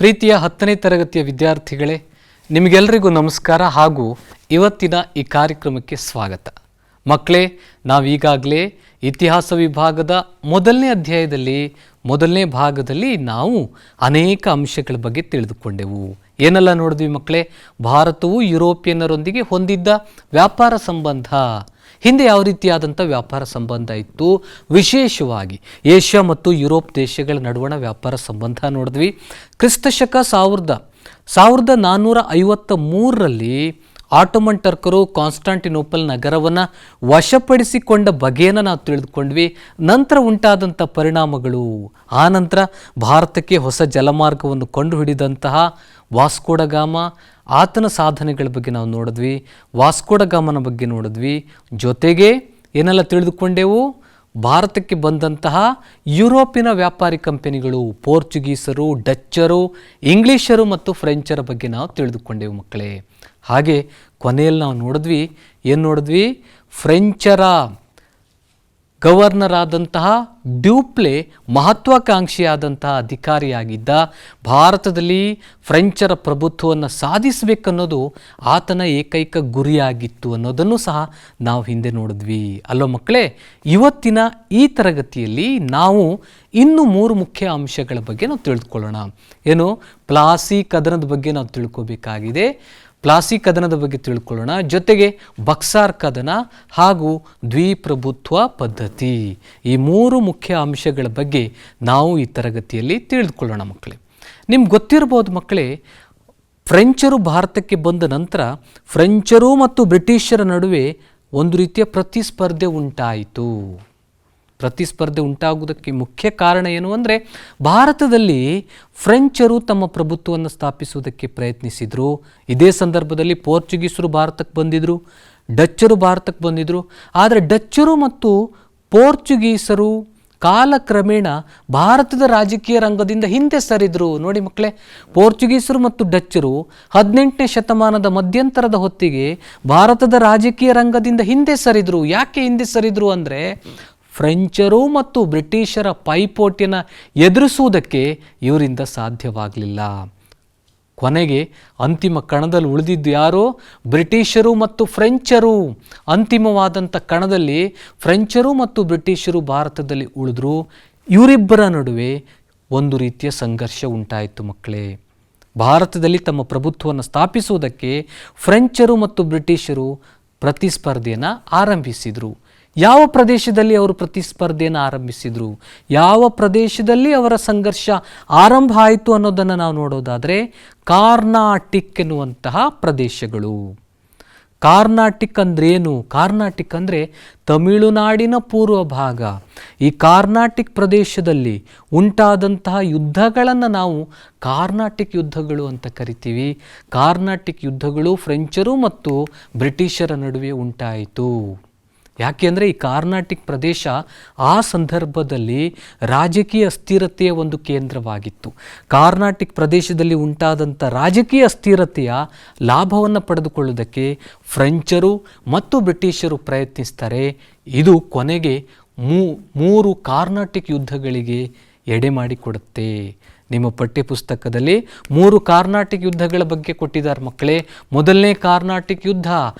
ಪ್ರೀತಿಯ 10ನೇ ತರಗತಿಯ ವಿದ್ಯಾರ್ಥಿಗಳೇ, ನಿಮಗೆಲ್ಲರಿಗೂ ನಮಸ್ಕಾರ ಹಾಗೂ ಇವತ್ತಿನ ಈ ಕಾರ್ಯಕ್ರಮಕ್ಕೆ ಸ್ವಾಗತ. ಮಕ್ಕಳೇ, ನಾವೀಗಾಗಲೇ ಇತಿಹಾಸ ವಿಭಾಗದ ಮೊದಲನೇ ಅಧ್ಯಾಯದಲ್ಲಿ ಮೊದಲನೇ ಭಾಗದಲ್ಲಿ ನಾವು ಅನೇಕ ಅಂಶಗಳ ಬಗ್ಗೆ ತಿಳಿದುಕೊಂಡೆವು. ಏನೆಲ್ಲ ನೋಡಿದ್ವಿ ಮಕ್ಕಳೇ? ಭಾರತವು ಯುರೋಪಿಯನ್ನರೊಂದಿಗೆ ಹೊಂದಿದ್ದ ವ್ಯಾಪಾರ ಸಂಬಂಧ, ಹಿಂದೆ ಯಾವ ರೀತಿಯಾದಂಥ ವ್ಯಾಪಾರ ಸಂಬಂಧ ಇತ್ತು, ವಿಶೇಷವಾಗಿ ಏಷ್ಯಾ ಮತ್ತು ಯುರೋಪ್ ದೇಶಗಳ ನಡುವಣ ವ್ಯಾಪಾರ ಸಂಬಂಧ ನೋಡಿದ್ವಿ. ಕ್ರಿಸ್ತಶಕ 1453ರಲ್ಲಿ ಆಟೋಮನ್ ಟರ್ಕರು ಕಾನ್ಸ್ಟಾಂಟಿನೋಪಲ್ ನಗರವನ್ನು ವಶಪಡಿಸಿಕೊಂಡ ಬಗೆಯನ್ನು ನಾವು ತಿಳಿದುಕೊಂಡ್ವಿ. ನಂತರ ಉಂಟಾದಂಥ ಪರಿಣಾಮಗಳು, ಆ ನಂತರ ಭಾರತಕ್ಕೆ ಹೊಸ ಜಲಮಾರ್ಗವನ್ನು ಕಂಡುಹಿಡಿದಂತಹ ವಾಸ್ಕೋಡಗಾಮ, ಆತನ ಸಾಧನೆಗಳ ಬಗ್ಗೆ ನಾವು ನೋಡಿದ್ವಿ. ವಾಸ್ಕೋಡಗಾಮನ ಬಗ್ಗೆ ನೋಡಿದ್ವಿ. ಜೊತೆಗೆ ಏನೆಲ್ಲ ತಿಳಿದುಕೊಂಡೆವು? ಭಾರತಕ್ಕೆ ಬಂದಂತಹ ಯುರೋಪಿನ ವ್ಯಾಪಾರಿ ಕಂಪನಿಗಳು, ಪೋರ್ಚುಗೀಸರು, ಡಚ್ಚರು, ಇಂಗ್ಲೀಷರು ಮತ್ತು ಫ್ರೆಂಚರ ಬಗ್ಗೆ ನಾವು ತಿಳಿದುಕೊಂಡೆವು ಮಕ್ಕಳೇ. ಹಾಗೆ ಕೊನೆಯಲ್ಲಿ ನಾವು ನೋಡಿದ್ವಿ, ಏನು ನೋಡಿದ್ವಿ? ಫ್ರೆಂಚರ ಗವರ್ನರ್ ಆದಂತಹ ಡ್ಯೂಪ್ಲೆ ಮಹತ್ವಾಕಾಂಕ್ಷಿಯಾದಂತಹ ಅಧಿಕಾರಿಯಾಗಿದ್ದ. ಭಾರತದಲ್ಲಿ ಫ್ರೆಂಚರ ಪ್ರಭುತ್ವವನ್ನು ಸಾಧಿಸಬೇಕನ್ನೋದು ಆತನ ಏಕೈಕ ಗುರಿಯಾಗಿತ್ತು ಅನ್ನೋದನ್ನು ಸಹ ನಾವು ಹಿಂದೆ ನೋಡಿದ್ವಿ ಅಲ್ಲೋ ಮಕ್ಕಳೇ. ಇವತ್ತಿನ ಈ ತರಗತಿಯಲ್ಲಿ ನಾವು ಇನ್ನೂ 3 ಮುಖ್ಯ ಅಂಶಗಳ ಬಗ್ಗೆ ನಾವು ತಿಳಿದುಕೊಳ್ಳೋಣ. ಏನು? ಪ್ಲಾಸಿ ಕದನದ ಬಗ್ಗೆ ನಾವು ತಿಳ್ಕೋಬೇಕಾಗಿದೆ. ಪ್ಲಾಸಿ ಕದನದ ಬಗ್ಗೆ ತಿಳ್ಕೊಳ್ಳೋಣ. ಜೊತೆಗೆ ಬಕ್ಸಾರ್ ಕದನ ಹಾಗೂ ದ್ವಿಪ್ರಭುತ್ವ ಪದ್ಧತಿ, ಈ 3 ಮುಖ್ಯ ಅಂಶಗಳ ಬಗ್ಗೆ ನಾವು ಈ ತರಗತಿಯಲ್ಲಿ ತಿಳಿದುಕೊಳ್ಳೋಣ ಮಕ್ಕಳೇ. ನಿಮ್ಗೆ ಗೊತ್ತಿರ್ಬೋದು ಮಕ್ಕಳೇ, ಫ್ರೆಂಚರು ಭಾರತಕ್ಕೆ ಬಂದ ನಂತರ ಫ್ರೆಂಚರು ಮತ್ತು ಬ್ರಿಟಿಷರ ನಡುವೆ ಒಂದು ರೀತಿಯ ಪ್ರತಿಸ್ಪರ್ಧೆ ಉಂಟಾಯಿತು. ಪ್ರತಿಸ್ಪರ್ಧೆ ಉಂಟಾಗುವುದಕ್ಕೆ ಮುಖ್ಯ ಕಾರಣ ಏನು ಅಂದರೆ, ಭಾರತದಲ್ಲಿ ಫ್ರೆಂಚರು ತಮ್ಮ ಪ್ರಭುತ್ವವನ್ನು ಸ್ಥಾಪಿಸುವುದಕ್ಕೆ ಪ್ರಯತ್ನಿಸಿದರು. ಇದೇ ಸಂದರ್ಭದಲ್ಲಿ ಪೋರ್ಚುಗೀಸರು ಭಾರತಕ್ಕೆ ಬಂದಿದ್ದರು, ಡಚ್ಚರು ಭಾರತಕ್ಕೆ ಬಂದಿದ್ದರು. ಆದರೆ ಡಚ್ಚರು ಮತ್ತು ಪೋರ್ಚುಗೀಸರು ಕಾಲಕ್ರಮೇಣ ಭಾರತದ ರಾಜಕೀಯ ರಂಗದಿಂದ ಹಿಂದೆ ಸರಿದರು. ನೋಡಿ ಮಕ್ಕಳೇ, ಪೋರ್ಚುಗೀಸರು ಮತ್ತು ಡಚ್ಚರು 18ನೇ ಶತಮಾನದ ಮಧ್ಯಂತರದ ಹೊತ್ತಿಗೆ ಭಾರತದ ರಾಜಕೀಯ ರಂಗದಿಂದ ಹಿಂದೆ ಸರಿದರು. ಯಾಕೆ ಹಿಂದೆ ಸರಿದರು ಅಂದರೆ, ಫ್ರೆಂಚರು ಮತ್ತು ಬ್ರಿಟಿಷರ ಪೈಪೋಟಿಯನ್ನು ಎದುರಿಸುವುದಕ್ಕೆ ಇವರಿಂದ ಸಾಧ್ಯವಾಗಲಿಲ್ಲ. ಕೊನೆಗೆ ಅಂತಿಮ ಕಣದಲ್ಲಿ ಉಳಿದಿದ್ದು ಯಾರು? ಬ್ರಿಟಿಷರು ಮತ್ತು ಫ್ರೆಂಚರು. ಅಂತಿಮವಾದಂಥ ಕಣದಲ್ಲಿ ಫ್ರೆಂಚರು ಮತ್ತು ಬ್ರಿಟಿಷರು ಭಾರತದಲ್ಲಿ ಉಳಿದ್ರು. ಇವರಿಬ್ಬರ ನಡುವೆ ಒಂದು ರೀತಿಯ ಸಂಘರ್ಷ ಉಂಟಾಯಿತು ಮಕ್ಕಳೇ. ಭಾರತದಲ್ಲಿ ತಮ್ಮ ಪ್ರಭುತ್ವವನ್ನು ಸ್ಥಾಪಿಸುವುದಕ್ಕೆ ಫ್ರೆಂಚರು ಮತ್ತು ಬ್ರಿಟಿಷರು ಪ್ರತಿಸ್ಪರ್ಧೆಯನ್ನು ಆರಂಭಿಸಿದರು. ಯಾವ ಪ್ರದೇಶದಲ್ಲಿ ಅವರು ಪ್ರತಿಸ್ಪರ್ಧೆಯನ್ನು ಆರಂಭಿಸಿದರು, ಯಾವ ಪ್ರದೇಶದಲ್ಲಿ ಅವರ ಸಂಘರ್ಷ ಆರಂಭ ಆಯಿತು ಅನ್ನೋದನ್ನು ನಾವು ನೋಡೋದಾದರೆ, ಕಾರ್ನಾಟಿಕ್ ಎನ್ನುವಂತಹ ಪ್ರದೇಶಗಳು. ಕಾರ್ನಾಟಿಕ್ ಅಂದ್ರೇನು? ಕಾರ್ನಾಟಿಕ್ ಅಂದರೆ ತಮಿಳುನಾಡಿನ ಪೂರ್ವ ಭಾಗ. ಈ ಕಾರ್ನಾಟಿಕ್ ಪ್ರದೇಶದಲ್ಲಿ ಉಂಟಾದಂತಹ ಯುದ್ಧಗಳನ್ನು ನಾವು ಕಾರ್ನಾಟಿಕ್ ಯುದ್ಧಗಳು ಅಂತ ಕರಿತೀವಿ. ಕಾರ್ನಾಟಿಕ್ ಯುದ್ಧಗಳು ಫ್ರೆಂಚರು ಮತ್ತು ಬ್ರಿಟಿಷರ ನಡುವೆ ಉಂಟಾಯಿತು. ಯಾಕೆಂದರೆ ಈ ಕಾರ್ನಾಟಿಕ್ ಪ್ರದೇಶ ಆ ಸಂದರ್ಭದಲ್ಲಿ ರಾಜಕೀಯ ಸ್ಥಿರತೆಯ ಒಂದು ಕೇಂದ್ರವಾಗಿತ್ತು. ಕಾರ್ನಾಟಿಕ್ ಪ್ರದೇಶದಲ್ಲಿ ಉಂಟಾದಂಥ ರಾಜಕೀಯ ಸ್ಥಿರತೆಯ ಲಾಭವನ್ನು ಪಡೆದುಕೊಳ್ಳುವುದಕ್ಕೆ ಫ್ರೆಂಚರು ಮತ್ತು ಬ್ರಿಟಿಷರು ಪ್ರಯತ್ನಿಸ್ತಾರೆ. ಇದು ಕೊನೆಗೆ 3 ಕಾರ್ನಾಟಿಕ್ ಯುದ್ಧಗಳಿಗೆ ಎಡೆ ಮಾಡಿಕೊಡುತ್ತೆ. ನಿಮ್ಮ ಪಠ್ಯಪುಸ್ತಕದಲ್ಲಿ 3 ಕಾರ್ನಾಟಿಕ್ ಯುದ್ಧಗಳ ಬಗ್ಗೆ ಕೊಟ್ಟಿದ್ದಾರೆ ಮಕ್ಕಳೇ. ಮೊದಲನೇ ಕಾರ್ನಾಟಿಕ್ ಯುದ್ಧ,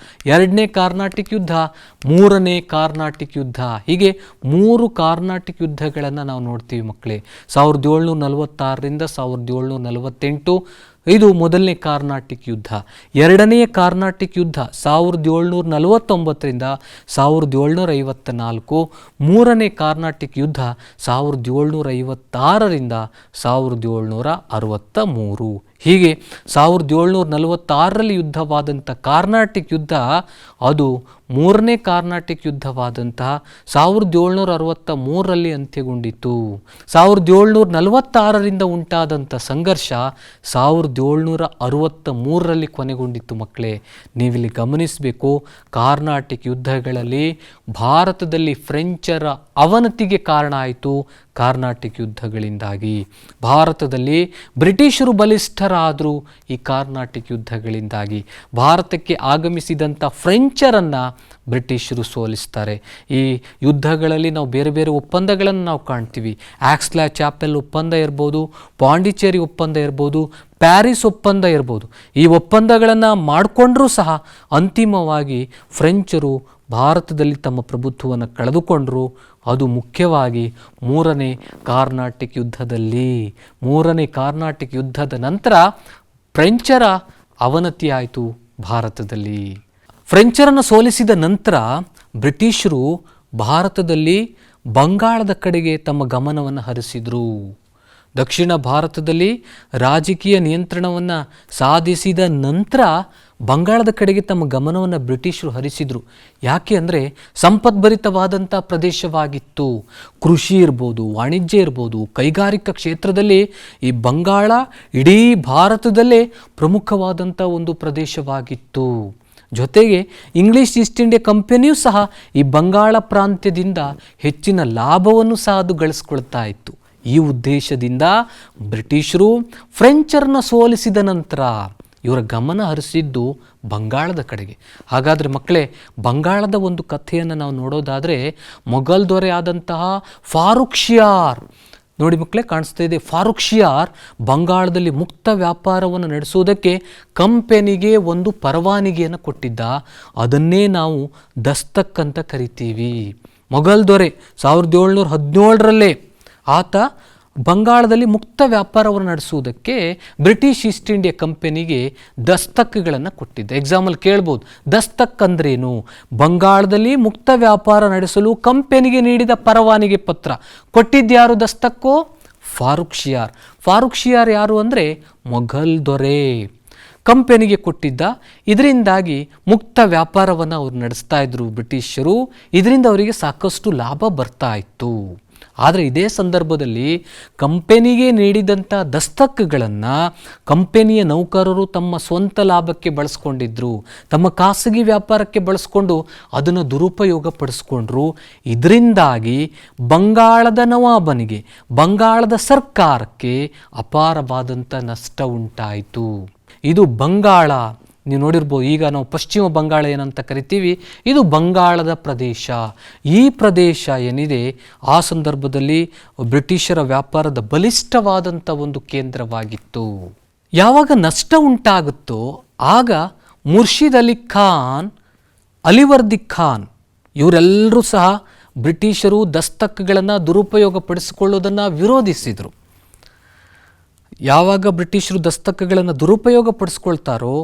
2ನೇ ಕಾರ್ನಾಟಿಕ್ ಯುದ್ಧ, 3ನೇ ಕಾರ್ನಾಟಿಕ್ ಯುದ್ಧ. ಹೀಗೆ 3 ಕಾರ್ನಾಟಿಕ್ ಯುದ್ಧಗಳನ್ನು ನಾವು ನೋಡ್ತೀವಿ ಮಕ್ಕಳೇ. 1746ರಿಂದ 1748 ಇದು ಮೊದಲನೇ ಕಾರ್ನಾಟಿಕ್ ಯುದ್ಧ. 2ನೇ ಕಾರ್ನಾಟಿಕ್ ಯುದ್ಧ 1749ರಿಂದ 1754. 3ನೇ ಕಾರ್ನಾಟಿಕ್ ಯುದ್ಧ 1756ರಿಂದ 1763. ಹೀಗೆ 1746ರಲ್ಲಿ ಯುದ್ಧವಾದಂಥ ಕಾರ್ನಾಟಿಕ್ ಯುದ್ಧ ಅದು 3ನೇ ಕಾರ್ನಾಟಿಕ್ ಯುದ್ಧವಾದಂತಹ 1763ರಲ್ಲಿ ಅಂತ್ಯಗೊಂಡಿತು. 1746ರಿಂದ ಉಂಟಾದಂಥ ಸಂಘರ್ಷ 1763ರಲ್ಲಿ ಕೊನೆಗೊಂಡಿತ್ತು ಮಕ್ಕಳೇ. ನೀವಿಲ್ಲಿ ಗಮನಿಸಬೇಕು, ಕಾರ್ನಾಟಿಕ್ ಯುದ್ಧಗಳಲ್ಲಿ ಭಾರತದಲ್ಲಿ ಫ್ರೆಂಚರ ಅವನತಿಗೆ ಕಾರಣ ಆಯಿತು. ಕಾರ್ನಾಟಿಕ್ ಯುದ್ಧಗಳಿಂದಾಗಿ ಭಾರತದಲ್ಲಿ ಬ್ರಿಟಿಷರು ಬಲಿಷ್ಠರ ಎತ್ತರ ಆದರೂ ಈ ಕಾರ್ನಾಟಿಕ್ ಯುದ್ಧಗಳಿಂದಾಗಿ. ಭಾರತಕ್ಕೆ ಆಗಮಿಸಿದಂಥ ಫ್ರೆಂಚರನ್ನು ಬ್ರಿಟಿಷರು ಸೋಲಿಸ್ತಾರೆ. ಈ ಯುದ್ಧಗಳಲ್ಲಿ ನಾವು ಬೇರೆ ಬೇರೆ ಒಪ್ಪಂದಗಳನ್ನು ನಾವು ಕಾಣ್ತೀವಿ. ಆಕ್ಸ್ಲಾ ಚಾಪೆಲ್ ಒಪ್ಪಂದ ಇರ್ಬೋದು, ಪಾಂಡಿಚೇರಿ ಒಪ್ಪಂದ ಇರ್ಬೋದು, ಪ್ಯಾರಿಸ್ ಒಪ್ಪಂದ ಇರ್ಬೋದು. ಈ ಒಪ್ಪಂದಗಳನ್ನು ಮಾಡಿಕೊಂಡ್ರೂ ಸಹ ಅಂತಿಮವಾಗಿ ಫ್ರೆಂಚರು ಭಾರತದಲ್ಲಿ ತಮ್ಮ ಪ್ರಭುತ್ವವನ್ನು ಕಳೆದುಕೊಂಡರು. ಅದು ಮುಖ್ಯವಾಗಿ ಮೂರನೇ ಕಾರ್ನಾಟಿಕ್ ಯುದ್ಧದ ನಂತರ ಫ್ರೆಂಚರ ಅವನತಿ ಆಯಿತು ಭಾರತದಲ್ಲಿ. ಫ್ರೆಂಚರನ್ನು ಸೋಲಿಸಿದ ನಂತರ ಬ್ರಿಟಿಷರು ಭಾರತದಲ್ಲಿ ಬಂಗಾಳದ ಕಡೆಗೆ ತಮ್ಮ ಗಮನವನ್ನು ಹರಿಸಿದರು. ದಕ್ಷಿಣ ಭಾರತದಲ್ಲಿ ರಾಜಕೀಯ ನಿಯಂತ್ರಣವನ್ನು ಸಾಧಿಸಿದ ನಂತರ ಬಂಗಾಳದ ಕಡೆಗೆ ತಮ್ಮ ಗಮನವನ್ನು ಬ್ರಿಟಿಷರು ಹರಿಸಿದರು. ಯಾಕೆ ಅಂದರೆ ಸಂಪದ್ಭರಿತವಾದಂಥ ಪ್ರದೇಶವಾಗಿತ್ತು. ಕೃಷಿ ಇರ್ಬೋದು, ವಾಣಿಜ್ಯ ಇರ್ಬೋದು, ಕೈಗಾರಿಕಾ ಕ್ಷೇತ್ರದಲ್ಲಿ ಈ ಬಂಗಾಳ ಇಡೀ ಭಾರತದಲ್ಲೇ ಪ್ರಮುಖವಾದಂಥ ಒಂದು ಪ್ರದೇಶವಾಗಿತ್ತು. ಜೊತೆಗೆ ಇಂಗ್ಲಿಷ್ ಈಸ್ಟ್ ಇಂಡಿಯಾ ಕಂಪನಿಯೂ ಸಹ ಈ ಬಂಗಾಳ ಪ್ರಾಂತ್ಯದಿಂದ ಹೆಚ್ಚಿನ ಲಾಭವನ್ನು ಸಹ ಅದು ಗಳಿಸ್ಕೊಳ್ತಾ ಇತ್ತು. ಈ ಉದ್ದೇಶದಿಂದ ಬ್ರಿಟಿಷರು ಫ್ರೆಂಚರನ್ನ ಸೋಲಿಸಿದ ನಂತರ ಇವರ ಗಮನ ಹರಿಸಿದ್ದು ಬಂಗಾಳದ ಕಡೆಗೆ. ಹಾಗಾದರೆ ಮಕ್ಕಳೇ, ಬಂಗಾಳದ ಒಂದು ಕಥೆಯನ್ನು ನಾವು ನೋಡೋದಾದರೆ, ಮೊಘಲ್ ದೊರೆ ಆದಂತಹ ಫಾರೂಕ್ ಶಿಯಾರ್, ನೋಡಿ ಮಕ್ಕಳೇ ಕಾಣಿಸ್ತಾ ಇದೆ, ಫಾರೂಕ್ ಶಿಯಾರ್ ಬಂಗಾಳದಲ್ಲಿ ಮುಕ್ತ ವ್ಯಾಪಾರವನ್ನು ನಡೆಸುವುದಕ್ಕೆ ಕಂಪೆನಿಗೆ ಒಂದು ಪರವಾನಗಿಯನ್ನು ಕೊಟ್ಟಿದ್ದ. ಅದನ್ನೇ ನಾವು ದಸ್ತಕ್ ಅಂತ ಕರಿತೀವಿ. ಮೊಘಲ್ ದೊರೆ 1717ರಲ್ಲೇ ಆತ ಬಂಗಾಳದಲ್ಲಿ ಮುಕ್ತ ವ್ಯಾಪಾರವನ್ನು ನಡೆಸುವುದಕ್ಕೆ ಬ್ರಿಟಿಷ್ ಈಸ್ಟ್ ಇಂಡಿಯಾ ಕಂಪನಿಗೆ ದಸ್ತಕ್ಗಳನ್ನು ಕೊಟ್ಟಿದ್ದ. ಎಕ್ಸಾಂಪಲ್ ಕೇಳ್ಬೋದು, ದಸ್ತಕ್ ಅಂದ್ರೇನು? ಬಂಗಾಳದಲ್ಲಿ ಮುಕ್ತ ವ್ಯಾಪಾರ ನಡೆಸಲು ಕಂಪನಿಗೆ ನೀಡಿದ ಪರವಾನಗಿ ಪತ್ರ. ಕೊಟ್ಟಿದ್ಯಾರು ದಸ್ತಕ್ಕು? ಫಾರೂಕ್ ಶಿಯಾರ್. ಫಾರೂಕ್ ಶಿಯಾರ್ ಯಾರು ಅಂದರೆ ಮೊಘಲ್ ದೊರೆ, ಕಂಪನಿಗೆ ಕೊಟ್ಟಿದ್ದ. ಇದರಿಂದಾಗಿ ಮುಕ್ತ ವ್ಯಾಪಾರವನ್ನು ಅವರು ನಡೆಸ್ತಾ ಇದ್ರು ಬ್ರಿಟಿಷರು. ಇದರಿಂದ ಅವರಿಗೆ ಸಾಕಷ್ಟು ಲಾಭ ಬರ್ತಾ ಇತ್ತು. ಆದರೆ ಇದೇ ಸಂದರ್ಭದಲ್ಲಿ ಕಂಪನಿಗೆ ನೀಡಿದಂಥ ದಸ್ತಕ್ಗಳನ್ನು ಕಂಪನಿಯ ನೌಕರರು ತಮ್ಮ ಸ್ವಂತ ಲಾಭಕ್ಕೆ ಬಳಸ್ಕೊಂಡಿದ್ರು, ತಮ್ಮ ಖಾಸಗಿ ವ್ಯಾಪಾರಕ್ಕೆ ಬಳಸ್ಕೊಂಡು ಅದನ್ನು ದುರುಪಯೋಗ ಪಡಿಸ್ಕೊಂಡ್ರು. ಇದರಿಂದಾಗಿ ಬಂಗಾಳದ ನವಾಬನಿಗೆ, ಬಂಗಾಳದ ಸರ್ಕಾರಕ್ಕೆ ಅಪಾರವಾದಂಥ ನಷ್ಟ ಉಂಟಾಯಿತು. ಇದು ಬಂಗಾಳ, ನೀವು ನೋಡಿರ್ಬೋದು, ಈಗ ನಾವು ಪಶ್ಚಿಮ ಬಂಗಾಳ ಏನಂತ ಕರಿತೀವಿ, ಇದು ಬಂಗಾಳದ ಪ್ರದೇಶ. ಈ ಪ್ರದೇಶ ಏನಿದೆ ಆ ಸಂದರ್ಭದಲ್ಲಿ ಬ್ರಿಟಿಷರ ವ್ಯಾಪಾರದ ಬಲಿಷ್ಠವಾದಂಥ ಒಂದು ಕೇಂದ್ರವಾಗಿತ್ತು. ಯಾವಾಗ ನಷ್ಟ ಉಂಟಾಗುತ್ತೋ ಆಗ ಮುರ್ಷಿದ್ ಅಲಿ ಖಾನ್, ಅಲಿವರ್ದಿ ಖಾನ್ ಇವರೆಲ್ಲರೂ ಸಹ ಬ್ರಿಟಿಷರು ದಸ್ತಕ್ಗಳನ್ನು ದುರುಪಯೋಗ ಪಡಿಸಿಕೊಳ್ಳೋದನ್ನು ವಿರೋಧಿಸಿದರು. ಯಾವಾಗ ಬ್ರಿಟಿಷರು ದಸ್ತಕ್ಗಳನ್ನು ದುರುಪಯೋಗ ಪಡಿಸ್ಕೊಳ್ತಾರೋ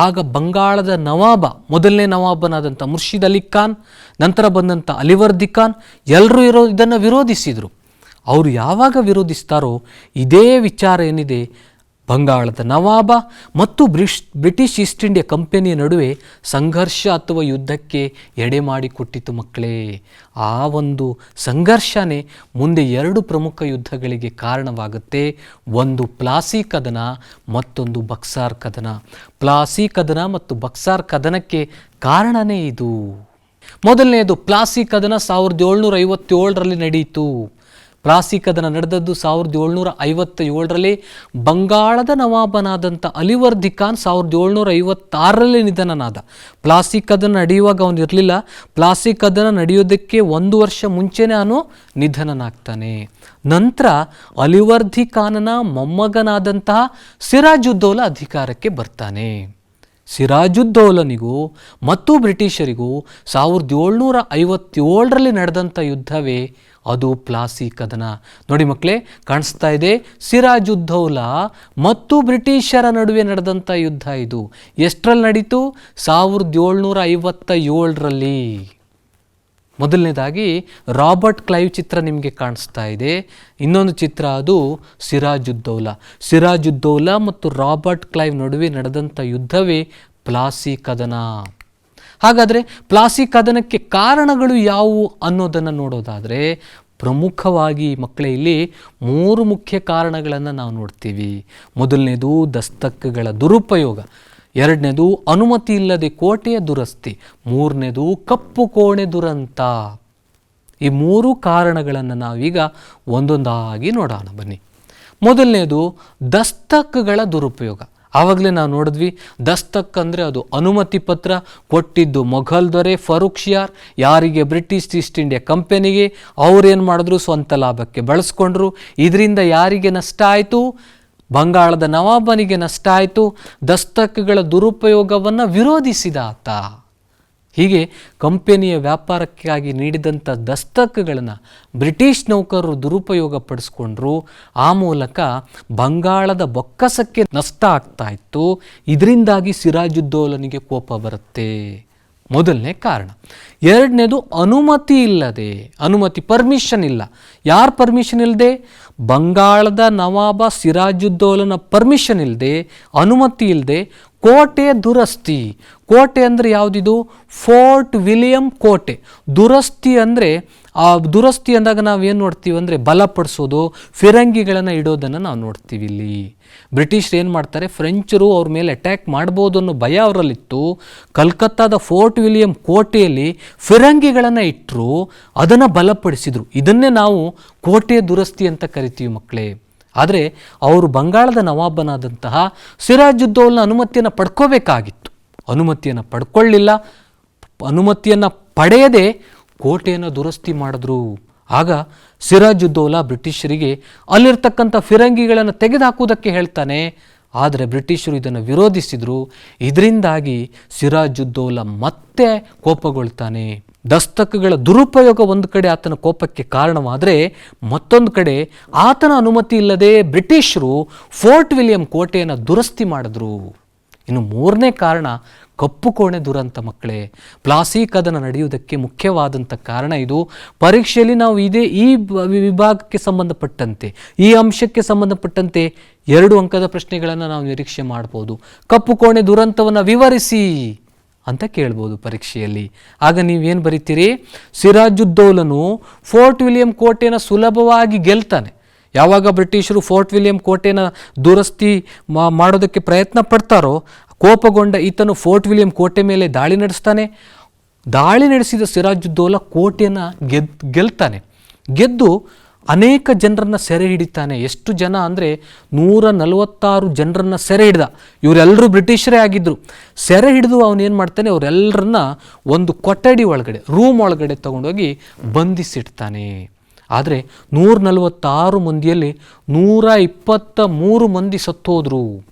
ಆಗ ಬಂಗಾಳದ ನವಾಬ, ಮೊದಲನೇ ನವಾಬನಾದಂಥ ಮುರ್ಷಿದ್ ಅಲಿ ಖಾನ್, ನಂತರ ಬಂದಂಥ ಅಲಿವರ್ದಿ ಖಾನ್ ಎಲ್ಲರೂ ಇದನ್ನು ವಿರೋಧಿಸಿದರು. ಅವರು ಯಾವಾಗ ವಿರೋಧಿಸ್ತಾರೋ ಇದೇ ವಿಚಾರ ಏನಿದೆ ಬಂಗಾಳದ ನವಾಬ ಮತ್ತು ಬ್ರಿಟಿಷ್ ಈಸ್ಟ್ ಇಂಡಿಯಾ ಕಂಪನಿಯ ನಡುವೆ ಸಂಘರ್ಷ ಅಥವಾ ಯುದ್ಧಕ್ಕೆ ಎಡೆ ಮಾಡಿಕೊಟ್ಟಿತು ಮಕ್ಕಳೇ. ಆ ಒಂದು ಸಂಘರ್ಷನೇ ಮುಂದೆ ಎರಡು ಪ್ರಮುಖ ಯುದ್ಧಗಳಿಗೆ ಕಾರಣವಾಗುತ್ತೆ. ಒಂದು ಪ್ಲಾಸಿ ಕದನ, ಮತ್ತೊಂದು ಬಕ್ಸಾರ್ ಕದನ. ಪ್ಲಾಸಿ ಕದನ ಮತ್ತು ಬಕ್ಸಾರ್ ಕದನಕ್ಕೆ ಕಾರಣನೇ ಇದು. ಮೊದಲನೆಯದು ಪ್ಲಾಸಿ ಕದನ 1757ರಲ್ಲಿ ನಡೆಯಿತು. ಪ್ಲಾಸಿ ಕದನ ನಡೆದದ್ದು 1757ರಲ್ಲಿ. ಬಂಗಾಳದ ನವಾಬನಾದಂಥ ಅಲಿವರ್ದಿ ಖಾನ್ 1756ರಲ್ಲಿ ನಿಧನನಾದ. ಪ್ಲಾಸಿ ಕದನ ನಡೆಯುವಾಗ ಅವನು ಇರಲಿಲ್ಲ. ಪ್ಲಾಸಿ ಕದನ ನಡೆಯೋದಕ್ಕೆ 1 ವರ್ಷ ಮುಂಚೆನೇ ಅವನು ನಿಧನನಾಗ್ತಾನೆ. ನಂತರ ಅಲಿವರ್ದಿ ಖಾನನ ಮೊಮ್ಮಗನಾದಂತಹ ಸಿರಾಜುದ್ದೌಲಾ ಅಧಿಕಾರಕ್ಕೆ ಬರ್ತಾನೆ. ಸಿರಾಜುದ್ದೌಲನಿಗೂ ಮತ್ತು ಬ್ರಿಟಿಷರಿಗೂ 1757ರಲ್ಲಿ ನಡೆದಂಥ ಯುದ್ಧವೇ ಅದು ಪ್ಲಾಸಿ ಕದನ. ನೋಡಿ ಮಕ್ಕಳೇ ಕಾಣಿಸ್ತಾ ಇದೆ, ಸಿರಾಜುದ್ದೌಲಾ ಮತ್ತು ಬ್ರಿಟಿಷರ ನಡುವೆ ನಡೆದಂಥ ಯುದ್ಧ ಇದು. ಎಷ್ಟರಲ್ಲಿ ನಡೀತು? 1757ರಲ್ಲಿ. ಮೊದಲನೇದಾಗಿ ರಾಬರ್ಟ್ ಕ್ಲೈವ್ ಚಿತ್ರ ನಿಮಗೆ ಕಾಣಿಸ್ತಾ ಇದೆ. ಇನ್ನೊಂದು ಚಿತ್ರ ಅದು ಸಿರಾಜುದ್ದೌಲಾ ಮತ್ತು ರಾಬರ್ಟ್ ಕ್ಲೈವ್ ನಡುವೆ ನಡೆದಂಥ ಯುದ್ಧವೇ ಪ್ಲಾಸಿ ಕದನ. ಹಾಗಾದರೆ ಪ್ಲಾಸಿ ಕದನಕ್ಕೆ ಕಾರಣಗಳು ಯಾವುವು ಅನ್ನೋದನ್ನು ನೋಡೋದಾದರೆ ಪ್ರಮುಖವಾಗಿ ಮಕ್ಕಳೇ ಇಲ್ಲಿ 3 ಮುಖ್ಯ ಕಾರಣಗಳನ್ನು ನಾವು ನೋಡ್ತೀವಿ. ಮೊದಲನೇದು ದಸ್ತಕ್ಗಳ ದುರುಪಯೋಗ, ಎರಡನೇದು ಅನುಮತಿ ಇಲ್ಲದೆ ಕೋಟೆಯ ದುರಸ್ತಿ, ಮೂರನೇದು ಕಪ್ಪು ಕೋಣೆ ದುರಂತ. ಈ 3 ಕಾರಣಗಳನ್ನು ನಾವೀಗ ಒಂದೊಂದಾಗಿ ನೋಡೋಣ ಬನ್ನಿ. ಮೊದಲನೇದು ದಸ್ತಕ್ಗಳ ದುರುಪಯೋಗ. ಆವಾಗಲೇ ನಾವು ನೋಡಿದ್ವಿ, ದಸ್ತಕ್ ಅಂದರೆ ಅದು ಅನುಮತಿ ಪತ್ರ ಕೊಟ್ಟಿದ್ದು ಮೊಘಲ್ ದೊರೆ ಫರೂಕ್ ಶಿಯಾರ್ ಯಾರಿಗೆ, ಬ್ರಿಟಿಷ್ ಈಸ್ಟ್ ಇಂಡಿಯಾ ಕಂಪನಿಗೆ. ಅವ್ರೇನು ಮಾಡಿದ್ರು, ಸ್ವಂತ ಲಾಭಕ್ಕೆ ಬಳಸ್ಕೊಂಡ್ರು. ಇದರಿಂದ ಯಾರಿಗೆ ನಷ್ಟ ಆಯಿತು? ಬಂಗಾಳದ ನವಾಬನಿಗೆ ನಷ್ಟ ಆಯಿತು. ದಸ್ತಕ್ಗಳ ದುರುಪಯೋಗವನ್ನು ವಿರೋಧಿಸಿದ ಆತ. ಹೀಗೆ ಕಂಪನಿಯ ವ್ಯಾಪಾರಕ್ಕಾಗಿ ನೀಡಿದಂಥ ದಸ್ತಕ್ಗಳನ್ನು ಬ್ರಿಟಿಷ್ ನೌಕರರು ದುರುಪಯೋಗ ಪಡಿಸ್ಕೊಂಡ್ರು. ಆ ಮೂಲಕ ಬಂಗಾಳದ ಬೊಕ್ಕಸಕ್ಕೆ ನಷ್ಟ ಆಗ್ತಾ ಇತ್ತು. ಇದರಿಂದಾಗಿ ಸಿರಾಜುದ್ದೌಲನಿಗೆ ಕೋಪ ಬರುತ್ತೆ, ಮೊದಲನೇ ಕಾರಣ. ಎರಡನೇದು ಅನುಮತಿ ಪರ್ಮಿಷನ್ ಇಲ್ಲ. ಯಾರು ಪರ್ಮಿಷನ್ ಇಲ್ಲದೆ? ಬಂಗಾಳದ ನವಾಬ ಸಿರಾಜುದ್ದೌಲನ ಪರ್ಮಿಷನ್ ಇಲ್ಲದೆ, ಅನುಮತಿ ಇಲ್ಲದೆ ಕೋಟೆ ದುರಸ್ತಿ. ಕೋಟೆ ಅಂದರೆ ಯಾವುದಿದು? ಫೋರ್ಟ್ ವಿಲಿಯಂ ಕೋಟೆ. ದುರಸ್ತಿ ಅಂದರೆ, ಆ ದುರಸ್ತಿ ಅಂದಾಗ ನಾವೇನು ನೋಡ್ತೀವಿ ಅಂದರೆ ಬಲಪಡಿಸೋದು, ಫಿರಂಗಿಗಳನ್ನು ಇಡೋದನ್ನು ನಾವು ನೋಡ್ತೀವಿ. ಇಲ್ಲಿ ಬ್ರಿಟಿಷರು ಏನು ಮಾಡ್ತಾರೆ, ಫ್ರೆಂಚರು ಅವ್ರ ಮೇಲೆ ಅಟ್ಯಾಕ್ ಮಾಡ್ಬೋದು ಅನ್ನೋ ಭಯ ಅವರಲ್ಲಿತ್ತು. ಕಲ್ಕತ್ತಾದ ಫೋರ್ಟ್ ವಿಲಿಯಂ ಕೋಟೆಯಲ್ಲಿ ಫಿರಂಗಿಗಳನ್ನು ಇಟ್ಟರು, ಅದನ್ನು ಬಲಪಡಿಸಿದರು. ಇದನ್ನೇ ನಾವು ಕೋಟೆಯ ದುರಸ್ತಿ ಅಂತ ಕರಿತೀವಿ ಮಕ್ಕಳೇ. ಆದರೆ ಅವರು ಬಂಗಾಳದ ನವಾಬನಾದಂತಹ ಸಿರಾಜುದ್ದೌಲನ ಅನುಮತಿಯನ್ನು ಪಡ್ಕೋಬೇಕಾಗಿತ್ತು. ಅನುಮತಿಯನ್ನು ಪಡ್ಕೊಳ್ಳಿಲ್ಲ. ಅನುಮತಿಯನ್ನು ಪಡೆಯದೆ ಕೋಟೆಯನ್ನು ದುರಸ್ತಿ ಮಾಡಿದ್ರು. ಆಗ ಸಿರಾಜುದ್ದೌಲ ಬ್ರಿಟಿಷರಿಗೆ ಅಲ್ಲಿರ್ತಕ್ಕಂಥ ಫಿರಂಗಿಗಳನ್ನು ತೆಗೆದುಹಾಕುವುದಕ್ಕೆ ಹೇಳ್ತಾನೆ. ಆದರೆ ಬ್ರಿಟಿಷರು ಇದನ್ನು ವಿರೋಧಿಸಿದರು. ಇದರಿಂದಾಗಿ ಸಿರಾಜುದ್ದೌಲ ಮತ್ತೆ ಕೋಪಗೊಳ್ತಾನೆ. ದಸ್ತಕ್ಗಳ ದುರುಪಯೋಗ ಒಂದು ಕಡೆ ಆತನ ಕೋಪಕ್ಕೆ ಕಾರಣವಾದರೆ, ಮತ್ತೊಂದು ಕಡೆ ಆತನ ಅನುಮತಿ ಇಲ್ಲದೆ ಬ್ರಿಟಿಷರು ಫೋರ್ಟ್ ವಿಲಿಯಂ ಕೋಟೆಯನ್ನು ದುರಸ್ತಿ ಮಾಡಿದ್ರು. ಇನ್ನು ಮೂರನೇ ಕಾರಣ ಕಪ್ಪು ಕೋಣೆ ದುರಂತ ಮಕ್ಕಳೇ. ಪ್ಲಾಸಿ ಕದನ ನಡೆಯುವುದಕ್ಕೆ ಮುಖ್ಯವಾದಂಥ ಕಾರಣ ಇದು. ಪರೀಕ್ಷೆಯಲ್ಲಿ ನಾವು ಈ ವಿಭಾಗಕ್ಕೆ ಸಂಬಂಧಪಟ್ಟಂತೆ, ಈ ಅಂಶಕ್ಕೆ ಸಂಬಂಧಪಟ್ಟಂತೆ 2 ಅಂಕದ ಪ್ರಶ್ನೆಗಳನ್ನು ನಾವು ನಿರೀಕ್ಷೆ ಮಾಡ್ಬೋದು. ಕಪ್ಪು ಕೋಣೆ ದುರಂತವನ್ನು ವಿವರಿಸಿ ಅಂತ ಕೇಳ್ಬೋದು ಪರೀಕ್ಷೆಯಲ್ಲಿ. ಆಗ ನೀವೇನು ಬರೀತೀರಿ? ಸಿರಾಜುದ್ದೌಲನು ಫೋರ್ಟ್ ವಿಲಿಯಂ ಕೋಟೆಯನ್ನು ಸುಲಭವಾಗಿ ಗೆಲ್ತಾನೆ. ಯಾವಾಗ ಬ್ರಿಟಿಷರು ಫೋರ್ಟ್ ವಿಲಿಯಂ ಕೋಟೆನ ದುರಸ್ತಿ ಮಾಡೋದಕ್ಕೆ ಪ್ರಯತ್ನ ಪಡ್ತಾರೋ, ಕೋಪಗೊಂಡ ಈತನು ಫೋರ್ಟ್ ವಿಲಿಯಂ ಕೋಟೆ ಮೇಲೆ ದಾಳಿ ನಡೆಸ್ತಾನೆ. ದಾಳಿ ನಡೆಸಿದ ಸಿರಾಜುದ್ದೌಲ ಕೋಟೆಯನ್ನು ಗೆಲ್ತಾನೆ. ಗೆದ್ದು ಅನೇಕ ಜನರನ್ನು ಸೆರೆ ಹಿಡಿತಾನೆ. ಎಷ್ಟು ಜನ ಅಂದರೆ 146 ಜನರನ್ನು ಸೆರೆ ಹಿಡ್ದ. ಇವರೆಲ್ಲರೂ ಬ್ರಿಟಿಷರೇ ಆಗಿದ್ದರು. ಸೆರೆ ಹಿಡಿದು ಅವನೇನು ಮಾಡ್ತಾನೆ, ಅವರೆಲ್ಲರನ್ನ ಒಂದು ಕೊಠಡಿ ಒಳಗಡೆ, ರೂಮ್ ಒಳಗಡೆ ತಗೊಂಡೋಗಿ ಬಂಧಿಸಿಡ್ತಾನೆ. ಆದರೆ 146 ಮಂದಿಯಲ್ಲಿ 123 ಮಂದಿ ಸತ್ತು ಹೋದರು.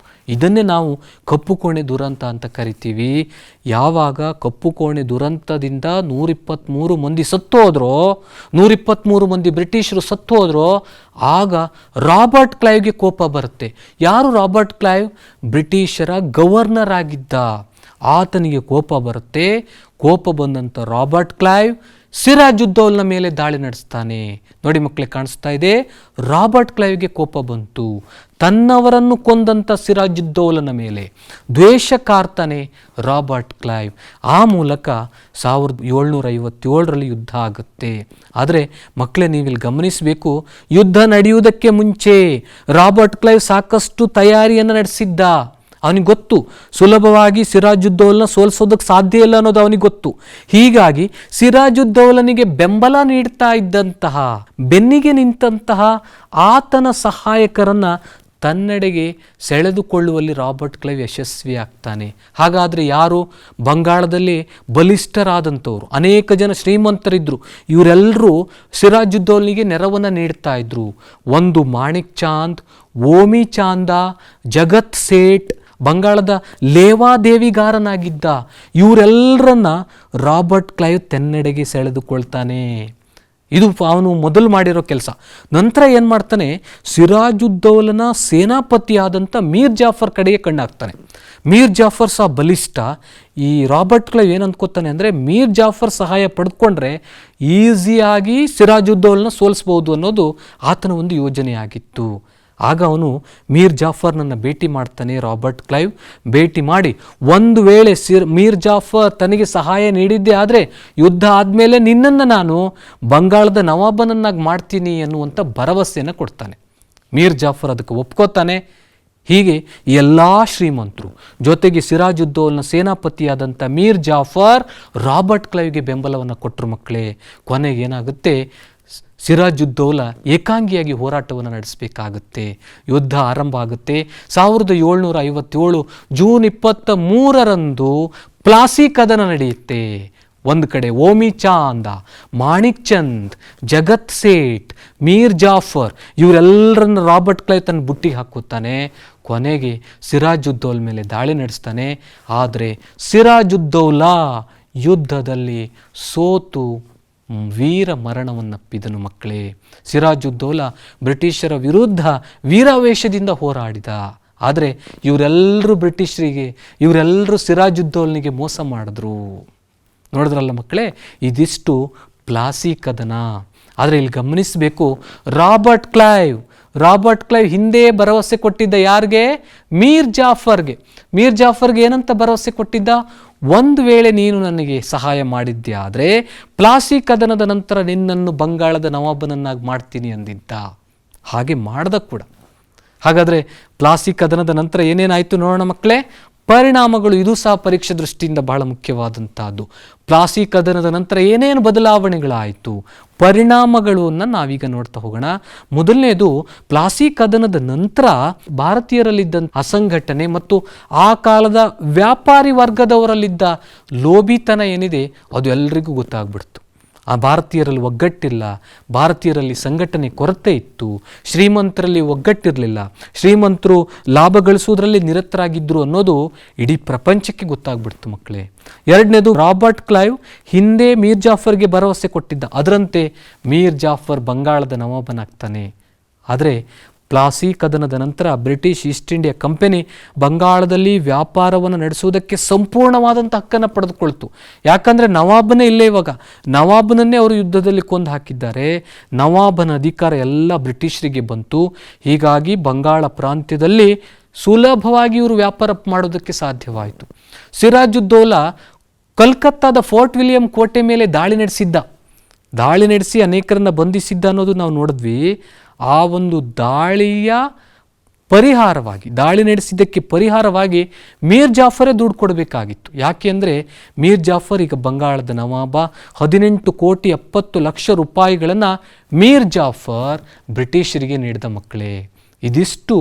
ಇದನ್ನೇ ನಾವು ಕಪ್ಪು ಕೋಣೆ ದುರಂತ ಅಂತ ಕರಿತೀವಿ. ಯಾವಾಗ ಕಪ್ಪು ಕೋಣೆ ದುರಂತದಿಂದ 123 ಮಂದಿ ಸತ್ತು ಹೋದ್ರೋ, 123 ಮಂದಿ ಬ್ರಿಟಿಷರು ಸತ್ತು ಹೋದ್ರೋ, ಆಗ ರಾಬರ್ಟ್ ಕ್ಲೈವ್ಗೆ ಕೋಪ ಬರುತ್ತೆ. ಯಾರು ರಾಬರ್ಟ್ ಕ್ಲೈವ್? ಬ್ರಿಟಿಷರ ಗವರ್ನರ್ ಆಗಿದ್ದ. ಆತನಿಗೆ ಕೋಪ ಬರುತ್ತೆ. ಕೋಪ ಬಂದಂಥ ರಾಬರ್ಟ್ ಕ್ಲೈವ್ ಸಿರಾಜುದ್ದೌಲನ ಮೇಲೆ ದಾಳಿ ನಡೆಸ್ತಾನೆ. ನೋಡಿ ಮಕ್ಕಳೇ, ಕಾಣಿಸ್ತಾ ಇದೆ, ರಾಬರ್ಟ್ ಕ್ಲೈವ್ಗೆ ಕೋಪ ಬಂತು. ತನ್ನವರನ್ನು ಕೊಂದಂಥ ಸಿರಾಜುದ್ದೌಲನ ಮೇಲೆ ದ್ವೇಷ ಕಾರ್ತಾನೆ ರಾಬರ್ಟ್ ಕ್ಲೈವ್. ಆ ಮೂಲಕ 1757ರಲ್ಲಿ ಯುದ್ಧ ಆಗುತ್ತೆ. ಆದರೆ ಮಕ್ಕಳೇ, ನೀವಿಲ್ಲಿ ಗಮನಿಸಬೇಕು, ಯುದ್ಧ ನಡೆಯುವುದಕ್ಕೆ ಮುಂಚೆ ರಾಬರ್ಟ್ ಕ್ಲೈವ್ ಸಾಕಷ್ಟು ತಯಾರಿಯನ್ನು ನಡೆಸಿದ್ದ. ಅವನಿಗೆ ಗೊತ್ತು ಸುಲಭವಾಗಿ ಸಿರಾಜುದ್ದೌಲನ ಸೋಲಿಸೋದಕ್ಕೆ ಸಾಧ್ಯ ಇಲ್ಲ ಅನ್ನೋದು ಅವನಿಗೆ ಗೊತ್ತು. ಹೀಗಾಗಿ ಸಿರಾಜುದ್ದೌಲನಿಗೆ ಬೆಂಬಲ ನೀಡ್ತಾ ಇದ್ದಂತಹ, ಬೆನ್ನಿಗೆ ನಿಂತಹ ಆತನ ಸಹಾಯಕರನ್ನು ತನ್ನೆಡೆಗೆ ಸೆಳೆದುಕೊಳ್ಳುವಲ್ಲಿ ರಾಬರ್ಟ್ ಕ್ಲೈವ್ ಯಶಸ್ವಿ ಆಗ್ತಾನೆ. ಹಾಗಾದರೆ ಯಾರು? ಬಂಗಾಳದಲ್ಲಿ ಬಲಿಷ್ಠರಾದಂಥವ್ರು, ಅನೇಕ ಜನ ಶ್ರೀಮಂತರಿದ್ದರು. ಇವರೆಲ್ಲರೂ ಸಿರಾಜುದ್ದೌಲನಿಗೆ ನೆರವನ್ನು ನೀಡ್ತಾ ಇದ್ರು. ಒಂದು ಮಾಣಿಕ್ ಚಾಂದ್, ಓಮಿ ಚಾಂದ, ಜಗತ್ ಸೇಠ್, ಬಂಗಾಳದ ಲೇವಾದೇವಿಗಾರನಾಗಿದ್ದ. ಇವರೆಲ್ಲರನ್ನ ರಾಬರ್ಟ್ ಕ್ಲೈವ್ ತನ್ನೆಡೆಗೆ ಸೆಳೆದುಕೊಳ್ತಾನೆ. ಇದು ಅವನು ಮೊದಲು ಮಾಡಿರೋ ಕೆಲಸ. ನಂತರ ಏನು ಮಾಡ್ತಾನೆ, ಸಿರಾಜುದ್ದೌಲನ ಸೇನಾಪತಿಯಾದಂಥ ಮೀರ್ ಜಾಫರ್ ಕಡೆಗೆ ಕಣ್ಣಾಗ್ತಾನೆ. ಮೀರ್ ಜಾಫರ್ ಸಹ ಬಲಿಷ್ಠ. ಈ ರಾಬರ್ಟ್ ಕ್ಲೈವ್ ಏನು ಅಂದ್ಕೋತಾನೆ ಅಂದರೆ, ಮೀರ್ ಜಾಫರ್ ಸಹಾಯ ಪಡೆದುಕೊಂಡ್ರೆ ಈಸಿಯಾಗಿ ಸಿರಾಜುದ್ದೌಲನ ಸೋಲಿಸ್ಬೋದು ಅನ್ನೋದು ಆತನ ಒಂದು ಯೋಜನೆಯಾಗಿತ್ತು. ಆಗ ಅವನು ಮೀರ್ ಜಾಫರ್ನನ್ನು ಭೇಟಿ ಮಾಡ್ತಾನೆ. ರಾಬರ್ಟ್ ಕ್ಲೈವ್ ಭೇಟಿ ಮಾಡಿ, ಒಂದು ವೇಳೆ ಮೀರ್ ಜಾಫರ್ ತನಗೆ ಸಹಾಯ ನೀಡಿದ್ದೇ ಆದರೆ ಯುದ್ಧ ಆದಮೇಲೆ ನಿನ್ನನ್ನು ನಾನು ಬಂಗಾಳದ ನವಾಬನನ್ನಾಗಿ ಮಾಡ್ತೀನಿ ಅನ್ನುವಂಥ ಭರವಸೆಯನ್ನು ಕೊಡ್ತಾನೆ. ಮೀರ್ ಜಾಫರ್ ಅದಕ್ಕೆ ಒಪ್ಕೋತಾನೆ. ಹೀಗೆ ಎಲ್ಲ ಶ್ರೀಮಂತರು ಜೊತೆಗೆ ಸಿರಾಜುದ್ದೌಲನ ಸೇನಾಪತಿಯಾದಂಥ ಮೀರ್ ಜಾಫರ್ ರಾಬರ್ಟ್ ಕ್ಲೈವ್ಗೆ ಬೆಂಬಲವನ್ನು ಕೊಟ್ಟರು. ಮಕ್ಕಳೇ, ಕೊನೆಗೆ ಏನಾಗುತ್ತೆ, ಸಿರಾಜುದ್ದೌಲಾ ಏಕಾಂಗಿಯಾಗಿ ಹೋರಾಟವನ್ನು ನಡೆಸಬೇಕಾಗುತ್ತೆ. ಯುದ್ಧ ಆರಂಭ ಆಗುತ್ತೆ. 1757 ಜೂನ್ 23 ಪ್ಲಾಸಿ ಕದನ ನಡೆಯುತ್ತೆ. ಒಂದು ಕಡೆ ಓಮಿ ಚಾಂದ, ಮಾಣಿಕ್ ಚಂದ್, ಜಗತ್ ಸೇಠ್, ಮೀರ್ ಜಾಫರ್ ಇವರೆಲ್ಲರನ್ನು ರಾಬರ್ಟ್ ಕ್ಲೈವ್ ತನ್ನ ಬುಟ್ಟಿಗೆ ಹಾಕುತ್ತಾನೆ. ಕೊನೆಗೆ ಸಿರಾಜುದ್ದೌಲಾ ಮೇಲೆ ದಾಳಿ ನಡೆಸ್ತಾನೆ. ಆದರೆ ಸಿರಾಜುದ್ದೌಲಾ ಯುದ್ಧದಲ್ಲಿ ಸೋತು ವೀರ ಮರಣವನ್ನಪ್ಪಿದನು. ಮಕ್ಕಳೇ, ಸಿರಾಜುದ್ದೌಲಾ ಬ್ರಿಟಿಷರ ವಿರುದ್ಧ ವೀರಾವೇಶದಿಂದ ಹೋರಾಡಿದ. ಆದರೆ ಇವರೆಲ್ಲರೂ ಸಿರಾಜುದ್ದೌಲನಿಗೆ ಮೋಸ ಮಾಡಿದ್ರು. ನೋಡಿದ್ರಲ್ಲ ಮಕ್ಕಳೇ, ಇದಿಷ್ಟು ಪ್ಲಾಸಿ ಕದನ. ಆದರೆ ಇಲ್ಲಿ ಗಮನಿಸಬೇಕು, ರಾಬರ್ಟ್ ಕ್ಲೈವ್ ಹಿಂದೆ ಭರವಸೆ ಕೊಟ್ಟಿದ್ದ ಯಾರಿಗೆ? ಮೀರ್ ಜಾಫರ್ಗೆ ಏನಂತ ಭರವಸೆ ಕೊಟ್ಟಿದ್ದ? ಒಂದು ವೇಳೆ ನೀನು ನನಗೆ ಸಹಾಯ ಮಾಡಿದ್ದೆ ಆದರೆ ಪ್ಲಾಸಿ ಕದನದ ನಂತರ ನಿನ್ನನ್ನು ಬಂಗಾಳದ ನವಾಬನನ್ನಾಗಿ ಮಾಡ್ತೀನಿ ಅಂದಿದ್ದ. ಹಾಗೆ ಮಾಡ್ದ ಕೂಡ. ಹಾಗಾದರೆ ಪ್ಲಾಸಿ ಕದನದ ನಂತರ ಏನೇನಾಯಿತು ನೋಡೋಣ ಮಕ್ಕಳೇ. ಪರಿಣಾಮಗಳು, ಇದು ಸಹ ಪರೀಕ್ಷೆ ದೃಷ್ಟಿಯಿಂದ ಬಹಳ ಮುಖ್ಯವಾದಂಥದ್ದು. ಪ್ಲಾಸಿ ಕದನದ ನಂತರ ಏನೇನು ಬದಲಾವಣೆಗಳಾಯಿತು, ಪರಿಣಾಮಗಳನ್ನು ನಾವೀಗ ನೋಡ್ತಾ ಹೋಗೋಣ. ಮೊದಲನೇದು, ಪ್ಲಾಸಿ ಕದನದ ನಂತರ ಭಾರತೀಯರಲ್ಲಿದ್ದ ಅಸಂಘಟನೆ ಮತ್ತು ಆ ಕಾಲದ ವ್ಯಾಪಾರಿ ವರ್ಗದವರಲ್ಲಿದ್ದ ಲೋಭಿತನ ಏನಿದೆ ಅದು ಎಲ್ರಿಗೂ ಗೊತ್ತಾಗ್ಬಿಡ್ತು. ಆ ಭಾರತೀಯರಲ್ಲಿ ಒಗ್ಗಟ್ಟಿಲ್ಲ, ಭಾರತೀಯರಲ್ಲಿ ಸಂಘಟನೆ ಕೊರತೆ ಇತ್ತು, ಶ್ರೀಮಂತರಲ್ಲಿ ಒಗ್ಗಟ್ಟಿರಲಿಲ್ಲ, ಶ್ರೀಮಂತರು ಲಾಭ ಗಳಿಸುವುದರಲ್ಲಿ ನಿರತರಾಗಿದ್ದರು ಅನ್ನೋದು ಇಡೀ ಪ್ರಪಂಚಕ್ಕೆ ಗೊತ್ತಾಗ್ಬಿಡ್ತು ಮಕ್ಕಳೇ. ಎರಡನೇದು, ರಾಬರ್ಟ್ ಕ್ಲೈವ್ ಹಿಂದೆ ಮೀರ್ ಜಾಫರ್ಗೆ ಭರವಸೆ ಕೊಟ್ಟಿದ್ದ, ಅದರಂತೆ ಮೀರ್ ಜಾಫರ್ ಬಂಗಾಳದ ನವಾಬನಾಗ್ತಾನೆ. ಆದರೆ ಪ್ಲಾಸಿ ಕದನದ ನಂತರ ಬ್ರಿಟಿಷ್ ಈಸ್ಟ್ ಇಂಡಿಯಾ ಕಂಪನಿ ಬಂಗಾಳದಲ್ಲಿ ವ್ಯಾಪಾರವನ್ನು ನಡೆಸುವುದಕ್ಕೆ ಸಂಪೂರ್ಣವಾದಂಥ ಹಕ್ಕನ್ನು ಪಡೆದುಕೊಳ್ತು. ಯಾಕಂದರೆ ನವಾಬನೇ ಇಲ್ಲೇ, ಇವಾಗ ನವಾಬನನ್ನೇ ಅವರು ಯುದ್ಧದಲ್ಲಿ ಕೊಂದು ಹಾಕಿದ್ದಾರೆ. ನವಾಬನ ಅಧಿಕಾರ ಎಲ್ಲ ಬ್ರಿಟಿಷರಿಗೆ ಬಂತು. ಹೀಗಾಗಿ ಬಂಗಾಳ ಪ್ರಾಂತ್ಯದಲ್ಲಿ ಸುಲಭವಾಗಿ ಇವರು ವ್ಯಾಪಾರ ಮಾಡೋದಕ್ಕೆ ಸಾಧ್ಯವಾಯಿತು. ಸಿರಾಜುದ್ದೌಲಾ ಕಲ್ಕತ್ತಾದ ಫೋರ್ಟ್ ವಿಲಿಯಂ ಕೋಟೆ ಮೇಲೆ ದಾಳಿ ನಡೆಸಿ ಅನೇಕರನ್ನು ಬಂಧಿಸಿದ್ದ ಅನ್ನೋದು ನಾವು ನೋಡಿದ್ವಿ. ಆ ಒಂದು ದಾಳಿ ನಡೆಸಿದ್ದಕ್ಕೆ ಪರಿಹಾರವಾಗಿ ಮೀರ್ ಜಾಫರೇ ದುಡ್ಡು ಕೊಡಬೇಕಾಗಿತ್ತು. ಯಾಕೆ ಅಂದರೆ ಮೀರ್ ಜಾಫರ್ ಈಗ ಬಂಗಾಳದ ನವಾಬ. 18,70,00,000 ರೂಪಾಯಿಗಳನ್ನು ಮೀರ್ ಜಾಫರ್ ಬ್ರಿಟಿಷರಿಗೆ ನೀಡಿದ ಮಕ್ಕಳೇ. ಇದಿಷ್ಟು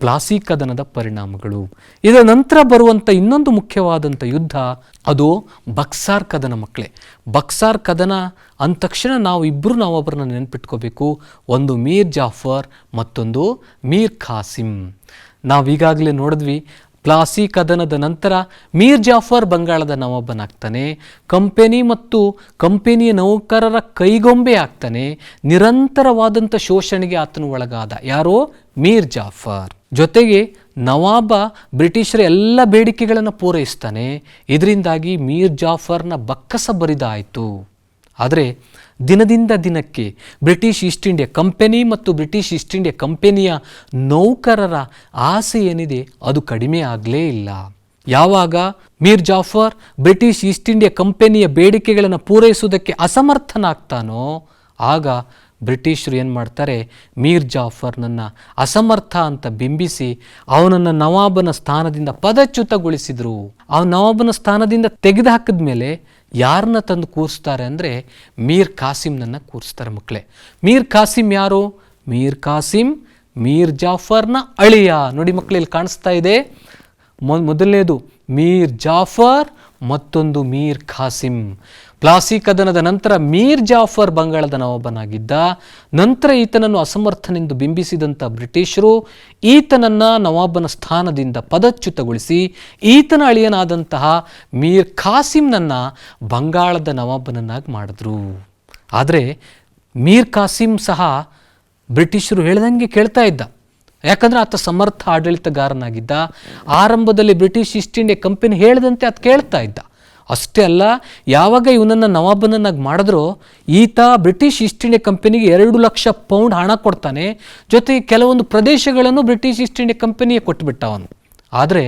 ಪ್ಲಾಸಿ ಕದನದ ಪರಿಣಾಮಗಳು. ಇದರ ನಂತರ ಬರುವಂಥ ಇನ್ನೊಂದು ಮುಖ್ಯವಾದಂಥ ಯುದ್ಧ ಅದು ಬಕ್ಸಾರ್ ಕದನ ಮಕ್ಕಳೇ. ಬಕ್ಸಾರ್ ಕದನ ಅಂದ ತಕ್ಷಣ ನಾವು ಇಬ್ಬರು ನವಾಬರನ್ನ ನೆನಪಿಟ್ಕೋಬೇಕು. ಒಂದು ಮೀರ್ ಜಾಫರ್, ಮತ್ತೊಂದು ಮೀರ್ ಖಾಸಿಮ್. ನಾವೀಗಾಗಲೇ ನೋಡಿದ್ವಿ, ಪ್ಲಾಸಿ ಕದನದ ನಂತರ ಮೀರ್ ಜಾಫರ್ ಬಂಗಾಳದ ನವಾಬನಾಗ್ತಾನೆ. ಕಂಪೆನಿ ಮತ್ತು ಕಂಪೆನಿಯ ನೌಕರರ ಕೈಗೊಂಬೆ ಆಗ್ತಾನೆ. ನಿರಂತರವಾದಂಥ ಶೋಷಣೆಗೆ ಆತನು ಒಳಗಾದ. ಯಾರೋ? ಮೀರ್ ಜಾಫರ್. ಜೊತೆಗೆ ನವಾಬ ಬ್ರಿಟಿಷರ ಎಲ್ಲ ಬೇಡಿಕೆಗಳನ್ನು ಪೂರೈಸ್ತಾನೆ. ಇದರಿಂದಾಗಿ ಮೀರ್ ಜಾಫರ್ನ ಬಕ್ಕಸ ಬರಿದಾಯಿತು. ಆದರೆ ದಿನದಿಂದ ದಿನಕ್ಕೆ ಬ್ರಿಟಿಷ್ ಈಸ್ಟ್ ಇಂಡಿಯಾ ಕಂಪೆನಿ ಮತ್ತು ಬ್ರಿಟಿಷ್ ಈಸ್ಟ್ ಇಂಡಿಯಾ ಕಂಪೆನಿಯ ನೌಕರರ ಆಸೆ ಏನಿದೆ ಅದು ಕಡಿಮೆ ಆಗಲೇ ಇಲ್ಲ. ಯಾವಾಗ Mir Jafar British East India ಕಂಪೆನಿಯ ಬೇಡಿಕೆಗಳನ್ನು ಪೂರೈಸುವುದಕ್ಕೆ ಅಸಮರ್ಥನಾಗ್ತಾನೋ ಆಗ ಬ್ರಿಟಿಷರು ಏನು ಮಾಡ್ತಾರೆ, ಮೀರ್ ಜಾಫರ್ನನ್ನು ಅಸಮರ್ಥ ಅಂತ ಬಿಂಬಿಸಿ ಅವನನ್ನು ನವಾಬನ ಸ್ಥಾನದಿಂದ ಪದಚ್ಯುತಗೊಳಿಸಿದರು. ಆ ನವಾಬನ ಸ್ಥಾನದಿಂದ ತೆಗೆದು ಹಾಕಿದ ಮೇಲೆ ಯಾರನ್ನ ತಂದು ಕೂರಿಸ್ತಾರೆ ಅಂದರೆ ಮೀರ್ ಖಾಸಿಮ್ನನ್ನು ಕೂರಿಸ್ತಾರೆ ಮಕ್ಕಳೇ. ಮೀರ್ ಖಾಸಿಮ್ ಯಾರು? ಮೀರ್ ಖಾಸಿಮ್ ಮೀರ್ ಜಾಫರ್ನ ಅಳಿಯ. ನೋಡಿ ಮಕ್ಕಳು, ಇಲ್ಲಿ ಕಾಣಿಸ್ತಾ ಇದೆ. ಮೊದಲನೇದು ಮೀರ್ ಜಾಫರ್, ಮತ್ತೊಂದು ಮೀರ್ ಖಾಸಿಮ್. ಪ್ಲಾಸಿ ಕದನದ ನಂತರ ಮೀರ್ ಜಾಫರ್ ಬಂಗಾಳದ ನವಾಬನಾಗಿದ್ದ. ನಂತರ ಈತನನ್ನು ಅಸಮರ್ಥನೆಂದು ಬಿಂಬಿಸಿದಂಥ ಬ್ರಿಟಿಷರು ಈತನನ್ನು ನವಾಬನ ಸ್ಥಾನದಿಂದ ಪದಚ್ಯುತಗೊಳಿಸಿ ಈತನ ಅಳಿಯನಾದಂತಹ ಮೀರ್ ಖಾಸಿಮ್ನನ್ನು ಬಂಗಾಳದ ನವಾಬನನ್ನಾಗಿ ಮಾಡಿದ್ರು. ಆದರೆ ಮೀರ್ ಖಾಸಿಮ್ ಸಹ ಬ್ರಿಟಿಷರು ಹೇಳ್ದಂಗೆ ಕೇಳ್ತಾ ಇದ್ದ. ಯಾಕಂದರೆ ಆತ ಸಮರ್ಥ ಆಡಳಿತಗಾರನಾಗಿದ್ದ. ಆರಂಭದಲ್ಲಿ ಬ್ರಿಟಿಷ್ ಈಸ್ಟ್ ಇಂಡಿಯಾ ಕಂಪನಿ ಹೇಳಿದಂತೆ ಆತ ಕೇಳ್ತಾ ಇದ್ದ. ಅಷ್ಟೇ ಅಲ್ಲ, ಯಾವಾಗ ಇವನನ್ನು ನವಾಬನನ್ನಾಗಿ ಮಾಡಿದ್ರೋ ಈತ ಬ್ರಿಟಿಷ್ ಈಸ್ಟ್ ಇಂಡಿಯಾ ಕಂಪನಿಗೆ 2 ಲಕ್ಷ ಪೌಂಡ್ ಹಣ ಕೊಡ್ತಾನೆ. ಜೊತೆಗೆ ಕೆಲವೊಂದು ಪ್ರದೇಶಗಳನ್ನು ಬ್ರಿಟಿಷ್ ಈಸ್ಟ್ ಇಂಡಿಯಾ ಕಂಪನಿಗೆ ಕೊಟ್ಟುಬಿಟ್ಟ ಅವನು. ಆದರೆ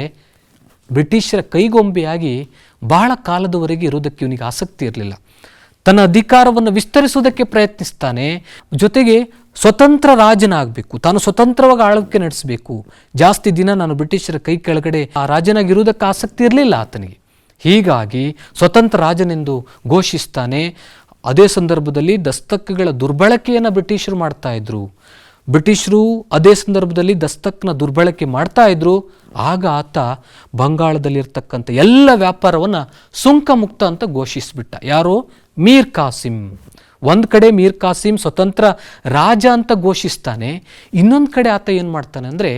ಬ್ರಿಟಿಷರ ಕೈಗೊಂಬೆಯಾಗಿ ಬಹಳ ಕಾಲದವರೆಗೆ ಇರೋದಕ್ಕೆ ಇವನಿಗೆ ಆಸಕ್ತಿ ಇರಲಿಲ್ಲ. ತನ್ನ ಅಧಿಕಾರವನ್ನು ವಿಸ್ತರಿಸುವುದಕ್ಕೆ ಪ್ರಯತ್ನಿಸ್ತಾನೆ. ಜೊತೆಗೆ ಸ್ವತಂತ್ರ ರಾಜನಾಗಬೇಕು, ತಾನು ಸ್ವತಂತ್ರವಾಗಿ ಆಳ್ವಿಕೆ ನಡೆಸಬೇಕು. ಜಾಸ್ತಿ ದಿನ ನಾನು ಬ್ರಿಟಿಷರ ಕೈ ಕೆಳಗಡೆ ಆ ರಾಜನಾಗಿರುವುದಕ್ಕೆ ಆಸಕ್ತಿ ಇರಲಿಲ್ಲ ಆತನಿಗೆ. ಹೀಗಾಗಿ ಸ್ವತಂತ್ರ ರಾಜನೆಂದು ಘೋಷಿಸ್ತಾನೆ. ಅದೇ ಸಂದರ್ಭದಲ್ಲಿ ದಸ್ತಕ್ಗಳ ದುರ್ಬಳಕೆಯನ್ನು ಬ್ರಿಟಿಷರು ಮಾಡ್ತಾ ಇದ್ರು. ಬ್ರಿಟಿಷರು ಅದೇ ಸಂದರ್ಭದಲ್ಲಿ ದಸ್ತಕ್ನ ದುರ್ಬಳಕೆ ಮಾಡ್ತಾ ಇದ್ರು. ಆಗ ಆತ ಬಂಗಾಳದಲ್ಲಿರ್ತಕ್ಕಂಥ ಎಲ್ಲ ವ್ಯಾಪಾರವನ್ನು ಸುಂಕ ಮುಕ್ತ ಅಂತ ಘೋಷಿಸಿಬಿಟ್ಟ. ಯಾರು? ಮೀರ್ ಕಾಸಿಂ. ಒಂದು ಕಡೆ ಮೀರ್ ಕಾಸಿಂ ಸ್ವತಂತ್ರ ರಾಜ ಅಂತ ಘೋಷಿಸ್ತಾನೆ, ಇನ್ನೊಂದು ಕಡೆ ಆತ ಏನು ಮಾಡ್ತಾನೆ ಅಂದರೆ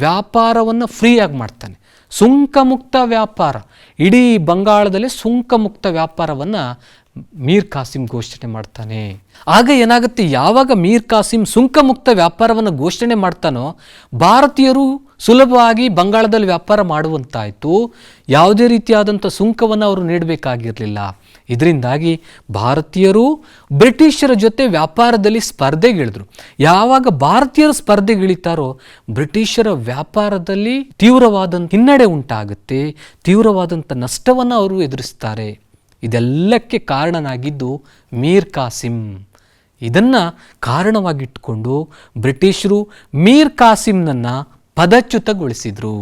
ವ್ಯಾಪಾರವನ್ನು ಫ್ರೀಯಾಗಿ ಮಾಡ್ತಾನೆ. ಸುಂಕ ಮುಕ್ತ ವ್ಯಾಪಾರ, ಇಡೀ ಬಂಗಾಳದಲ್ಲಿ ಸುಂಕ ಮುಕ್ತ ವ್ಯಾಪಾರವನ್ನು ಮೀರ್ ಕಾಸಿಂ ಘೋಷಣೆ ಮಾಡ್ತಾನೆ. ಆಗ ಏನಾಗುತ್ತೆ, ಯಾವಾಗ ಮೀರ್ ಕಾಸಿಂ ಸುಂಕ ಮುಕ್ತ ವ್ಯಾಪಾರವನ್ನು ಘೋಷಣೆ ಮಾಡ್ತಾನೋ ಭಾರತೀಯರು ಸುಲಭವಾಗಿ ಬಂಗಾಳದಲ್ಲಿ ವ್ಯಾಪಾರ ಮಾಡುವಂತಾಯಿತು. ಯಾವುದೇ ರೀತಿಯಾದಂಥ ಸುಂಕವನ್ನು ಅವರು ನೀಡಬೇಕಾಗಿರಲಿಲ್ಲ. ಇದರಿಂದಾಗಿ ಭಾರತೀಯರು ಬ್ರಿಟಿಷರ ಜೊತೆ ವ್ಯಾಪಾರದಲ್ಲಿ ಸ್ಪರ್ಧೆಗಿಳಿದ್ರು. ಯಾವಾಗ ಭಾರತೀಯರು ಸ್ಪರ್ಧೆಗಿಳಿತಾರೋ ಬ್ರಿಟಿಷರ ವ್ಯಾಪಾರದಲ್ಲಿ ತೀವ್ರವಾದಂಥ ಹಿನ್ನಡೆ ಉಂಟಾಗುತ್ತೆ, ತೀವ್ರವಾದಂಥ ನಷ್ಟವನ್ನು ಅವರು ಎದುರಿಸ್ತಾರೆ. ಇದೆಲ್ಲಕ್ಕೆ ಕಾರಣನಾಗಿದ್ದು ಮೀರ್ ಕಾಸಿಂ. ಇದನ್ನು ಕಾರಣವಾಗಿಟ್ಟುಕೊಂಡು ಬ್ರಿಟಿಷರು ಮೀರ್ ಕಾಸಿಂನನ್ನು ಪದಚ್ಯುತಗೊಳಿಸಿದರು.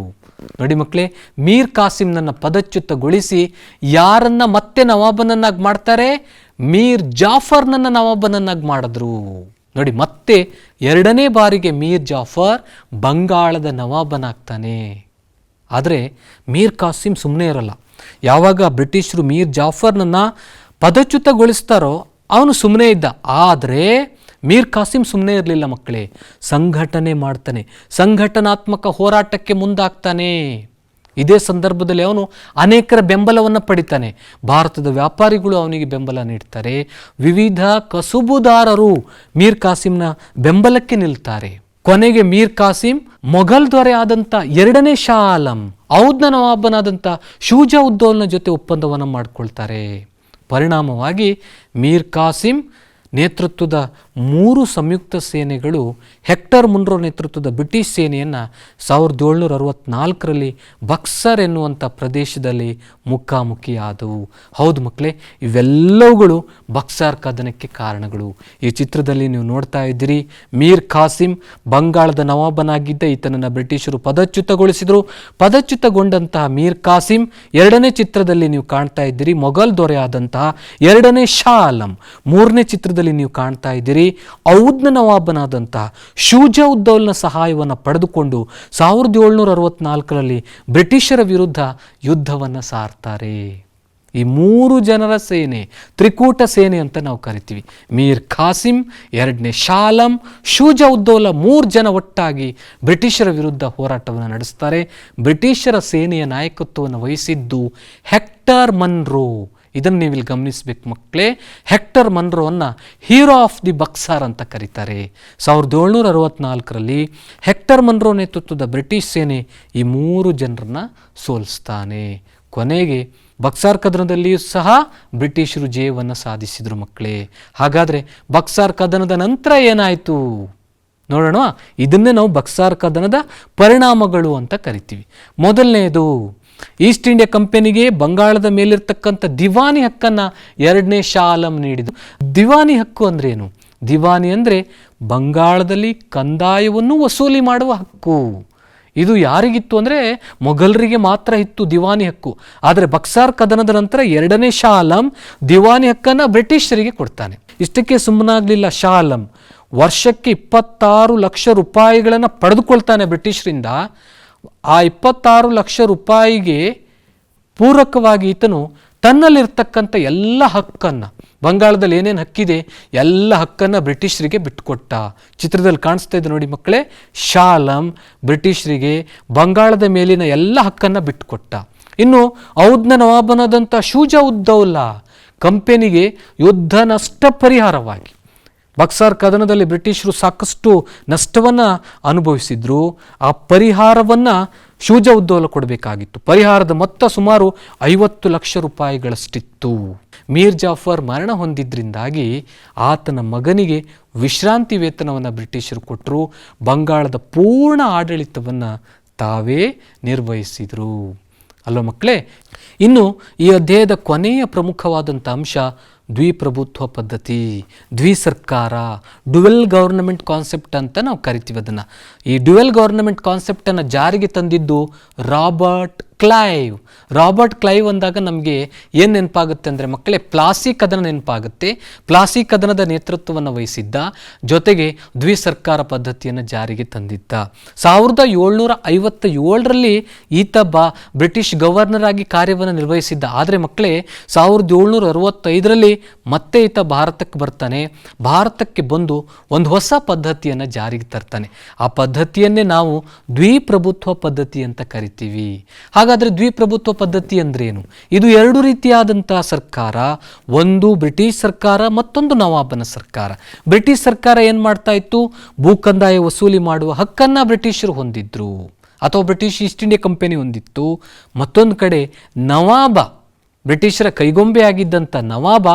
ನೋಡಿ ಮಕ್ಕಳೇ, ಮೀರ್ ಕಾಸಿಂನನ್ನು ಪದಚ್ಯುತಗೊಳಿಸಿ ಯಾರನ್ನ ಮತ್ತೆ ನವಾಬನನ್ನಾಗಿ ಮಾಡ್ತಾರೆ? ಮೀರ್ ಜಾಫರ್ನನ್ನು ನವಾಬನನ್ನಾಗಿ ಮಾಡಿದ್ರು. ನೋಡಿ, ಮತ್ತೆ ಎರಡನೇ ಬಾರಿಗೆ ಮೀರ್ ಜಾಫರ್ ಬಂಗಾಳದ ನವಾಬನಾಗ್ತಾನೆ. ಆದರೆ ಮೀರ್ ಕಾಸಿಂ ಸುಮ್ಮನೆ ಇರಲ್ಲ. ಯಾವಾಗ ಬ್ರಿಟಿಷರು ಮೀರ್ ಜಾಫರ್ನನ್ನು ಪದಚ್ಯುತಗೊಳಿಸ್ತಾರೋ ಅವನು ಸುಮ್ಮನೆ ಇದ್ದ. ಆದರೆ ಮೀರ್ ಕಾಸಿಂ ಸುಮ್ಮನೆ ಇರಲಿಲ್ಲ ಮಕ್ಕಳೇ, ಸಂಘಟನೆ ಮಾಡ್ತಾನೆ, ಸಂಘಟನಾತ್ಮಕ ಹೋರಾಟಕ್ಕೆ ಮುಂದಾಗ್ತಾನೆ. ಇದೇ ಸಂದರ್ಭದಲ್ಲಿ ಅವನು ಅನೇಕರ ಬೆಂಬಲವನ್ನು ಪಡಿತಾನೆ. ಭಾರತದ ವ್ಯಾಪಾರಿಗಳು ಅವನಿಗೆ ಬೆಂಬಲ ನೀಡ್ತಾರೆ. ವಿವಿಧ ಕಸುಬುದಾರರು ಮೀರ್ ಕಾಸಿಂನ ಬೆಂಬಲಕ್ಕೆ ನಿಲ್ತಾರೆ. ಕೊನೆಗೆ ಮೀರ್ ಕಾಸಿಂ ಮೊಘಲ್ ದೊರೆ ಆದಂಥ ಎರಡನೇ ಶಾ ಆಲಂ, ಔದ್ನ ನವಾಬನಾದಂಥ ಶೂಜಾ ಉದ್ದೌಲ್ನ ಜೊತೆ ಒಪ್ಪಂದವನ್ನು ಮಾಡಿಕೊಳ್ತಾರೆ. ಪರಿಣಾಮವಾಗಿ ಮೀರ್ ಕಾಸಿಂ ನೇತೃತ್ವದ 3 ಸಂಯುಕ್ತ ಸೇನೆಗಳು ಹೆಕ್ಟರ್ ಮುನ್ರೋ ನೇತೃತ್ವದ ಬ್ರಿಟಿಷ್ ಸೇನೆಯನ್ನು 1764ರಲ್ಲಿ ಬಕ್ಸರ್ ಎನ್ನುವಂಥ ಪ್ರದೇಶದಲ್ಲಿ ಮುಖಾಮುಖಿಯಾದವು. ಹೌದು ಮಕ್ಕಳೇ, ಇವೆಲ್ಲವುಗಳು ಬಕ್ಸಾರ್ ಕದನಕ್ಕೆ ಕಾರಣಗಳು. ಈ ಚಿತ್ರದಲ್ಲಿ ನೀವು ನೋಡ್ತಾ ಇದ್ದೀರಿ, ಮೀರ್ ಕಾಸಿಂ ಬಂಗಾಳದ ನವಾಬನಾಗಿದ್ದ ಈತನನ್ನು ಬ್ರಿಟಿಷರು ಪದಚ್ಯುತಗೊಳಿಸಿದರು. ಪದಚ್ಯುತಗೊಂಡಂತಹ ಮೀರ್ ಕಾಸಿಂ ಎರಡನೇ ಚಿತ್ರದಲ್ಲಿ ನೀವು ಕಾಣ್ತಾ ಇದ್ದೀರಿ ಮೊಘಲ್ ದೊರೆ ಆದಂತಹ ಎರಡನೇ ಶಾ ಆಲಂ. ಮೂರನೇ ಚಿತ್ರದಲ್ಲಿ ನೀವು ಕಾಣ್ತಾ ಇದ್ದೀರಿ ಔದ್ನ ನವಾಬನಾದಂತಹ ಶೂಜಾ ಉದ್ದೌಲ್ನ ಸಹಾಯವನ್ನು ಪಡೆದುಕೊಂಡು 1764ರಲ್ಲಿ ಬ್ರಿಟಿಷರ ವಿರುದ್ಧ ಯುದ್ಧವನ್ನು ಸಾರ್ತಾರೆ. ಈ 3 ಜನರ ಸೇನೆ ತ್ರಿಕೂಟ ಸೇನೆ ಅಂತ ನಾವು ಕರಿತೀವಿ. ಮೀರ್ ಕಾಸಿಂ, ಎರಡನೇ ಶಾ ಆಲಂ, ಶೂಜಾ ಉದ್ದೌಲ 3 ಜನ ಒಟ್ಟಾಗಿ ಬ್ರಿಟಿಷರ ವಿರುದ್ಧ ಹೋರಾಟವನ್ನು ನಡೆಸ್ತಾರೆ. ಬ್ರಿಟಿಷರ ಸೇನೆಯ ನಾಯಕತ್ವವನ್ನು ವಹಿಸಿದ್ದು ಹೆಕ್ಟರ್ ಮನ್ರೋ. ಇದನ್ನು ನೀವು ಇಲ್ಲಿ ಗಮನಿಸಬೇಕು ಮಕ್ಕಳೇ. ಹೆಕ್ಟರ್ ಮನ್ರೋವನ್ನು ಹೀರೋ ಆಫ್ ದಿ ಬಕ್ಸಾರ್ ಅಂತ ಕರೀತಾರೆ. 1764ರಲ್ಲಿ ಹೆಕ್ಟರ್ ಮನ್ರೋ ನೇತೃತ್ವದ ಬ್ರಿಟಿಷ್ ಸೇನೆ ಈ 3 ಜನರನ್ನ ಸೋಲಿಸ್ತಾನೆ. ಕೊನೆಗೆ ಬಕ್ಸಾರ್ ಕದನದಲ್ಲಿಯೂ ಸಹ ಬ್ರಿಟಿಷರು ಜಯವನ್ನು ಸಾಧಿಸಿದರು ಮಕ್ಕಳೇ. ಹಾಗಾದರೆ ಬಕ್ಸಾರ್ ಕದನದ ನಂತರ ಏನಾಯಿತು ನೋಡೋಣ. ಇದನ್ನೇ ನಾವು ಬಕ್ಸಾರ್ ಕದನದ ಪರಿಣಾಮಗಳು ಅಂತ ಕರಿತೀವಿ. ಮೊದಲನೆಯದು, ಈಸ್ಟ್ ಇಂಡಿಯಾ ಕಂಪನಿಗೆ ಬಂಗಾಳದ ಮೇಲಿರ್ತಕ್ಕಂಥ ದಿವಾನಿ ಹಕ್ಕನ್ನು ಎರಡನೇ ಶಾ ಆಲಂ ನೀಡಿದರು. ದಿವಾನಿ ಹಕ್ಕು ಅಂದ್ರೆ ಏನು? ದಿವಾನಿ ಅಂದರೆ ಬಂಗಾಳದಲ್ಲಿ ಕಂದಾಯವನ್ನು ವಸೂಲಿ ಮಾಡುವ ಹಕ್ಕು. ಇದು ಯಾರಿಗಿತ್ತು ಅಂದರೆ ಮೊಘಲರಿಗೆ ಮಾತ್ರ ಇತ್ತು ದಿವಾನಿ ಹಕ್ಕು. ಆದರೆ ಬಕ್ಸಾರ್ ಕದನದ ನಂತರ ಎರಡನೇ ಶಾ ಆಲಂ ದಿವಾನಿ ಹಕ್ಕನ್ನು ಬ್ರಿಟಿಷರಿಗೆ ಕೊಡ್ತಾನೆ. ಇಷ್ಟಕ್ಕೆ ಸುಮ್ಮನಾಗಲಿಲ್ಲ ಶಾ ಆಲಂ. ವರ್ಷಕ್ಕೆ 26 ಲಕ್ಷ ರೂಪಾಯಿಗಳನ್ನು ಪಡೆದುಕೊಳ್ತಾನೆ ಬ್ರಿಟಿಷರಿಂದ. ಆ 26 ಲಕ್ಷ ರೂಪಾಯಿಗೆ ಪೂರಕವಾಗಿ ಈತನು ತನ್ನಲ್ಲಿರ್ತಕ್ಕಂಥ ಎಲ್ಲ ಹಕ್ಕನ್ನು, ಬಂಗಾಳದಲ್ಲಿ ಏನೇನು ಹಕ್ಕಿದೆ ಎಲ್ಲ ಹಕ್ಕನ್ನು ಬ್ರಿಟಿಷರಿಗೆ ಬಿಟ್ಟುಕೊಟ್ಟ. ಚಿತ್ರದಲ್ಲಿ ಕಾಣಿಸ್ತಾ ಇದೆ ನೋಡಿ ಮಕ್ಕಳೇ, ಶಾ ಆಲಂ ಬ್ರಿಟಿಷರಿಗೆ ಬಂಗಾಳದ ಮೇಲಿನ ಎಲ್ಲ ಹಕ್ಕನ್ನು ಬಿಟ್ಟುಕೊಟ್ಟ. ಇನ್ನು ಔದ್ನ ನವಾಬನಾದಂಥ ಶೂಜಾ ಉದ್ದೌಲಾ ಕಂಪನಿಗೆ ಯುದ್ಧ ನಷ್ಟ ಪರಿಹಾರವಾಗಿ, ಬಕ್ಸಾರ್ ಕದನದಲ್ಲಿ ಬ್ರಿಟಿಷರು ಸಾಕಷ್ಟು ನಷ್ಟವನ್ನು ಅನುಭವಿಸಿದ್ರು, ಆ ಪರಿಹಾರವನ್ನು ಶೂಜಾ ಉದ್ದೌಲ ಕೊಡಬೇಕಾಗಿತ್ತು. ಪರಿಹಾರದ ಮೊತ್ತ ಸುಮಾರು 50 ಲಕ್ಷ ರೂಪಾಯಿಗಳಷ್ಟಿತ್ತು. ಮೀರ್ ಜಾಫರ್ ಮರಣ ಹೊಂದಿದ್ರಿಂದಾಗಿ ಆತನ ಮಗನಿಗೆ ವಿಶ್ರಾಂತಿ ವೇತನವನ್ನು ಬ್ರಿಟಿಷರು ಕೊಟ್ಟರು. ಬಂಗಾಳದ ಪೂರ್ಣ ಆಡಳಿತವನ್ನು ತಾವೇ ನಿರ್ವಹಿಸಿದರು. ಅಲ್ವ ಮಕ್ಕಳೇ? ಇನ್ನು ಈ ಅಧ್ಯಾಯದ ಕೊನೆಯ ಪ್ರಮುಖವಾದಂಥ ಅಂಶ ದ್ವಿಪ್ರಭುತ್ವ ಪದ್ಧತಿ, ದ್ವಿಸರ್ಕಾರ, ಡ್ಯುವೆಲ್ ಗವರ್ನಮೆಂಟ್ ಕಾನ್ಸೆಪ್ಟ್ ಅಂತ ನಾವು ಕರಿತೀವಿ ಅದನ್ನು. ಈ ಡ್ಯುವೆಲ್ ಗವರ್ನಮೆಂಟ್ ಕಾನ್ಸೆಪ್ಟನ್ನು ಜಾರಿಗೆ ತಂದಿದ್ದು ರಾಬರ್ಟ್ ಕ್ಲೈವ್. ರಾಬರ್ಟ್ ಕ್ಲೈವ್ ಅಂದಾಗ ನಮಗೆ ಏನು ನೆನಪಾಗುತ್ತೆ ಅಂದರೆ ಮಕ್ಕಳೇ, ಪ್ಲಾಸಿ ಕದನ ನೆನಪಾಗುತ್ತೆ. ಪ್ಲಾಸಿ ಕದನದ ನೇತೃತ್ವವನ್ನು ವಹಿಸಿದ್ದ, ಜೊತೆಗೆ ದ್ವಿಸರ್ಕಾರ ಪದ್ಧತಿಯನ್ನು ಜಾರಿಗೆ ತಂದಿದ್ದ. 1757ರಲ್ಲಿ ಈತ ಬ್ರಿಟಿಷ್ ಗವರ್ನರ್ ಆಗಿ ಕಾರ್ಯವನ್ನು ನಿರ್ವಹಿಸಿದ್ದ. ಆದರೆ ಮಕ್ಕಳೇ, 1765ರಲ್ಲಿ ಮತ್ತೆ ಈತ ಭಾರತಕ್ಕೆ ಬರ್ತಾನೆ. ಭಾರತಕ್ಕೆ ಬಂದು ಒಂದು ಹೊಸ ಪದ್ಧತಿಯನ್ನು ಜಾರಿಗೆ ತರ್ತಾನೆ. ಆ ಪದ್ಧತಿಯನ್ನೇ ನಾವು ದ್ವಿಪ್ರಭುತ್ವ ಪದ್ಧತಿ ಅಂತ ಕರಿತೀವಿ. ಹಾಗಾದರೆ ದ್ವಿಪ್ರಭುತ್ವ ಪದ್ಧತಿ ಅಂದ್ರೇನು? ಇದು ಎರಡು ರೀತಿಯಾದಂತಹ ಸರ್ಕಾರ, ಒಂದು ಬ್ರಿಟಿಷ್ ಸರ್ಕಾರ, ಮತ್ತೊಂದು ನವಾಬನ ಸರ್ಕಾರ. ಬ್ರಿಟಿಷ್ ಸರ್ಕಾರ ಏನು ಮಾಡ್ತಾ ಇತ್ತು? ಭೂಕಂದಾಯ ವಸೂಲಿ ಮಾಡುವ ಹಕ್ಕನ್ನು ಬ್ರಿಟಿಷರು ಹೊಂದಿದ್ರು, ಅಥವಾ ಬ್ರಿಟಿಷ್ ಈಸ್ಟ್ ಇಂಡಿಯಾ ಕಂಪನಿ ಹೊಂದಿತ್ತು. ಮತ್ತೊಂದು ಕಡೆ ನವಾಬ, ಬ್ರಿಟಿಷರ ಕೈಗೊಂಬೆ ಆಗಿದ್ದಂಥ ನವಾಬ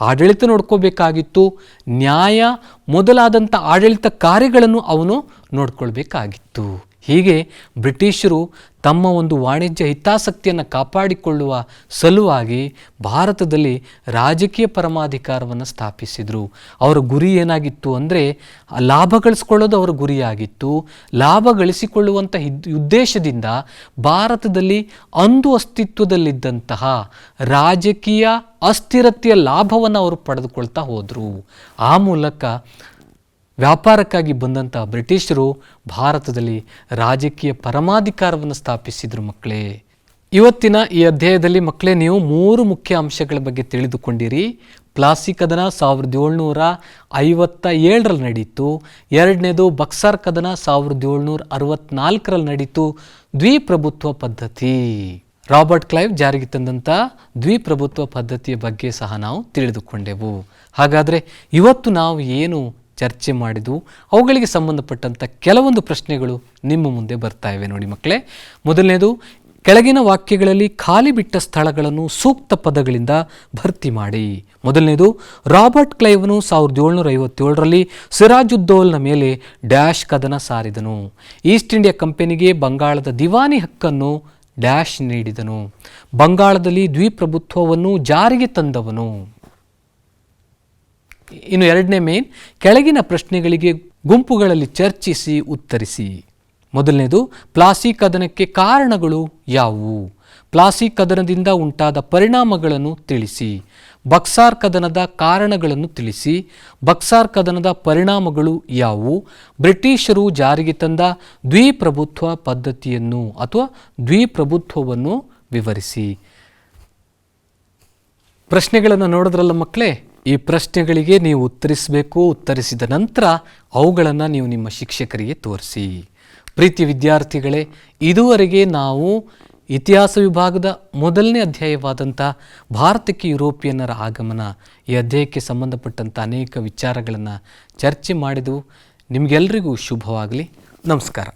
ಆಡಳಿತ ನೋಡ್ಕೋಬೇಕಾಗಿತ್ತು. ನ್ಯಾಯ ಮೊದಲಾದಂಥ ಆಡಳಿತ ಕಾರ್ಯಗಳನ್ನು ಅವನು ನೋಡ್ಕೊಳ್ಬೇಕಾಗಿತ್ತು. ಹೀಗೆ ಬ್ರಿಟಿಷರು ತಮ್ಮ ಒಂದು ವಾಣಿಜ್ಯ ಹಿತಾಸಕ್ತಿಯನ್ನು ಕಾಪಾಡಿಕೊಳ್ಳುವ ಸಲುವಾಗಿ ಭಾರತದಲ್ಲಿ ರಾಜಕೀಯ ಪರಮಾಧಿಕಾರವನ್ನು ಸ್ಥಾಪಿಸಿದರು. ಅವರ ಗುರಿ ಏನಾಗಿತ್ತು ಅಂದರೆ ಲಾಭ ಗಳಿಸ್ಕೊಳ್ಳೋದು ಅವರ ಗುರಿಯಾಗಿತ್ತು. ಲಾಭ ಗಳಿಸಿಕೊಳ್ಳುವಂಥ ಉದ್ದೇಶದಿಂದ ಭಾರತದಲ್ಲಿ ಅಂದು ಅಸ್ತಿತ್ವದಲ್ಲಿದ್ದಂತಹ ರಾಜಕೀಯ ಅಸ್ಥಿರತೆಯ ಲಾಭವನ್ನು ಅವರು ಪಡೆದುಕೊಳ್ತಾ ಹೋದರು. ಆ ಮೂಲಕ ವ್ಯಾಪಾರಕ್ಕಾಗಿ ಬಂದಂಥ ಬ್ರಿಟಿಷರು ಭಾರತದಲ್ಲಿ ರಾಜಕೀಯ ಪರಮಾಧಿಕಾರವನ್ನು ಸ್ಥಾಪಿಸಿದರು. ಮಕ್ಕಳೇ, ಇವತ್ತಿನ ಈ ಅಧ್ಯಾಯದಲ್ಲಿ ಮಕ್ಕಳೇ ನೀವು 3 ಮುಖ್ಯ ಅಂಶಗಳ ಬಗ್ಗೆ ತಿಳಿದುಕೊಂಡಿರಿ. ಪ್ಲಾಸಿ ಕದನ 1757ರಲ್ಲಿ ನಡೀತು. ಎರಡನೇದು ಬಕ್ಸಾರ್ ಕದನ 1764ರಲ್ಲಿ ನಡೀತು. ದ್ವಿಪ್ರಭುತ್ವ ಪದ್ಧತಿ, ರಾಬರ್ಟ್ ಕ್ಲೈವ್ ಜಾರಿಗೆ ತಂದಂಥ ದ್ವಿಪ್ರಭುತ್ವ ಪದ್ಧತಿಯ ಬಗ್ಗೆ ಸಹ ನಾವು ತಿಳಿದುಕೊಂಡೆವು. ಹಾಗಾದರೆ ಇವತ್ತು ನಾವು ಏನು ಚರ್ಚೆ ಮಾಡಿದ್ದು, ಅವುಗಳಿಗೆ ಸಂಬಂಧಪಟ್ಟಂಥ ಕೆಲವೊಂದು ಪ್ರಶ್ನೆಗಳು ನಿಮ್ಮ ಮುಂದೆ ಬರ್ತಾ ಇವೆ ನೋಡಿ ಮಕ್ಕಳೇ. ಮೊದಲನೇದು, ಕೆಳಗಿನ ವಾಕ್ಯಗಳಲ್ಲಿ ಖಾಲಿ ಬಿಟ್ಟ ಸ್ಥಳಗಳನ್ನು ಸೂಕ್ತ ಪದಗಳಿಂದ ಭರ್ತಿ ಮಾಡಿ. ಮೊದಲನೇದು, ರಾಬರ್ಟ್ ಕ್ಲೈವ್ನು 1757ರಲ್ಲಿ ಸಿರಾಜುದ್ದೌಲ್ನ ಮೇಲೆ ಡ್ಯಾಶ್ ಕದನ ಸಾರಿದನು. ಈಸ್ಟ್ ಇಂಡಿಯಾ ಕಂಪನಿಗೆ ಬಂಗಾಳದ ದಿವಾನಿ ಹಕ್ಕನ್ನು ಡ್ಯಾಶ್ ನೀಡಿದನು. ಬಂಗಾಳದಲ್ಲಿ ದ್ವಿಪ್ರಭುತ್ವವನ್ನು ಜಾರಿಗೆ ತಂದವನು. ಇನ್ನು ಎರಡನೇ ಮೇನ್, ಕೆಳಗಿನ ಪ್ರಶ್ನೆಗಳಿಗೆ ಗುಂಪುಗಳಲ್ಲಿ ಚರ್ಚಿಸಿ ಉತ್ತರಿಸಿ. ಮೊದಲನೇದು, ಪ್ಲಾಸಿ ಕದನಕ್ಕೆ ಕಾರಣಗಳು ಯಾವುವು? ಪ್ಲಾಸಿ ಕದನದಿಂದ ಉಂಟಾದ ಪರಿಣಾಮಗಳನ್ನು ತಿಳಿಸಿ. ಬಕ್ಸಾರ್ ಕದನದ ಕಾರಣಗಳನ್ನು ತಿಳಿಸಿ. ಬಕ್ಸಾರ್ ಕದನದ ಪರಿಣಾಮಗಳು ಯಾವುವು? ಬ್ರಿಟಿಷರು ಜಾರಿಗೆ ತಂದ ದ್ವಿಪ್ರಭುತ್ವ ಪದ್ಧತಿಯನ್ನು ಅಥವಾ ದ್ವಿಪ್ರಭುತ್ವವನ್ನು ವಿವರಿಸಿ. ಪ್ರಶ್ನೆಗಳನ್ನು ನೋಡಿದ್ರಲ್ಲ ಮಕ್ಕಳೇ, ಈ ಪ್ರಶ್ನೆಗಳಿಗೆ ನೀವು ಉತ್ತರಿಸಬೇಕು. ಉತ್ತರಿಸಿದ ನಂತರ ಅವುಗಳನ್ನು ನೀವು ನಿಮ್ಮ ಶಿಕ್ಷಕರಿಗೆ ತೋರಿಸಿ. ಪ್ರೀತಿ ವಿದ್ಯಾರ್ಥಿಗಳೇ, ಇದುವರೆಗೆ ನಾವು ಇತಿಹಾಸ ವಿಭಾಗದ ಮೊದಲನೇ ಅಧ್ಯಾಯವಾದಂಥ ಭಾರತಕ್ಕೆ ಯುರೋಪಿಯನ್ನರ ಆಗಮನ, ಈ ಅಧ್ಯಾಯಕ್ಕೆ ಸಂಬಂಧಪಟ್ಟಂಥ ಅನೇಕ ವಿಚಾರಗಳನ್ನು ಚರ್ಚೆ ಮಾಡಿದೆವು. ನಿಮಗೆಲ್ಲರಿಗೂ ಶುಭವಾಗಲಿ. ನಮಸ್ಕಾರ.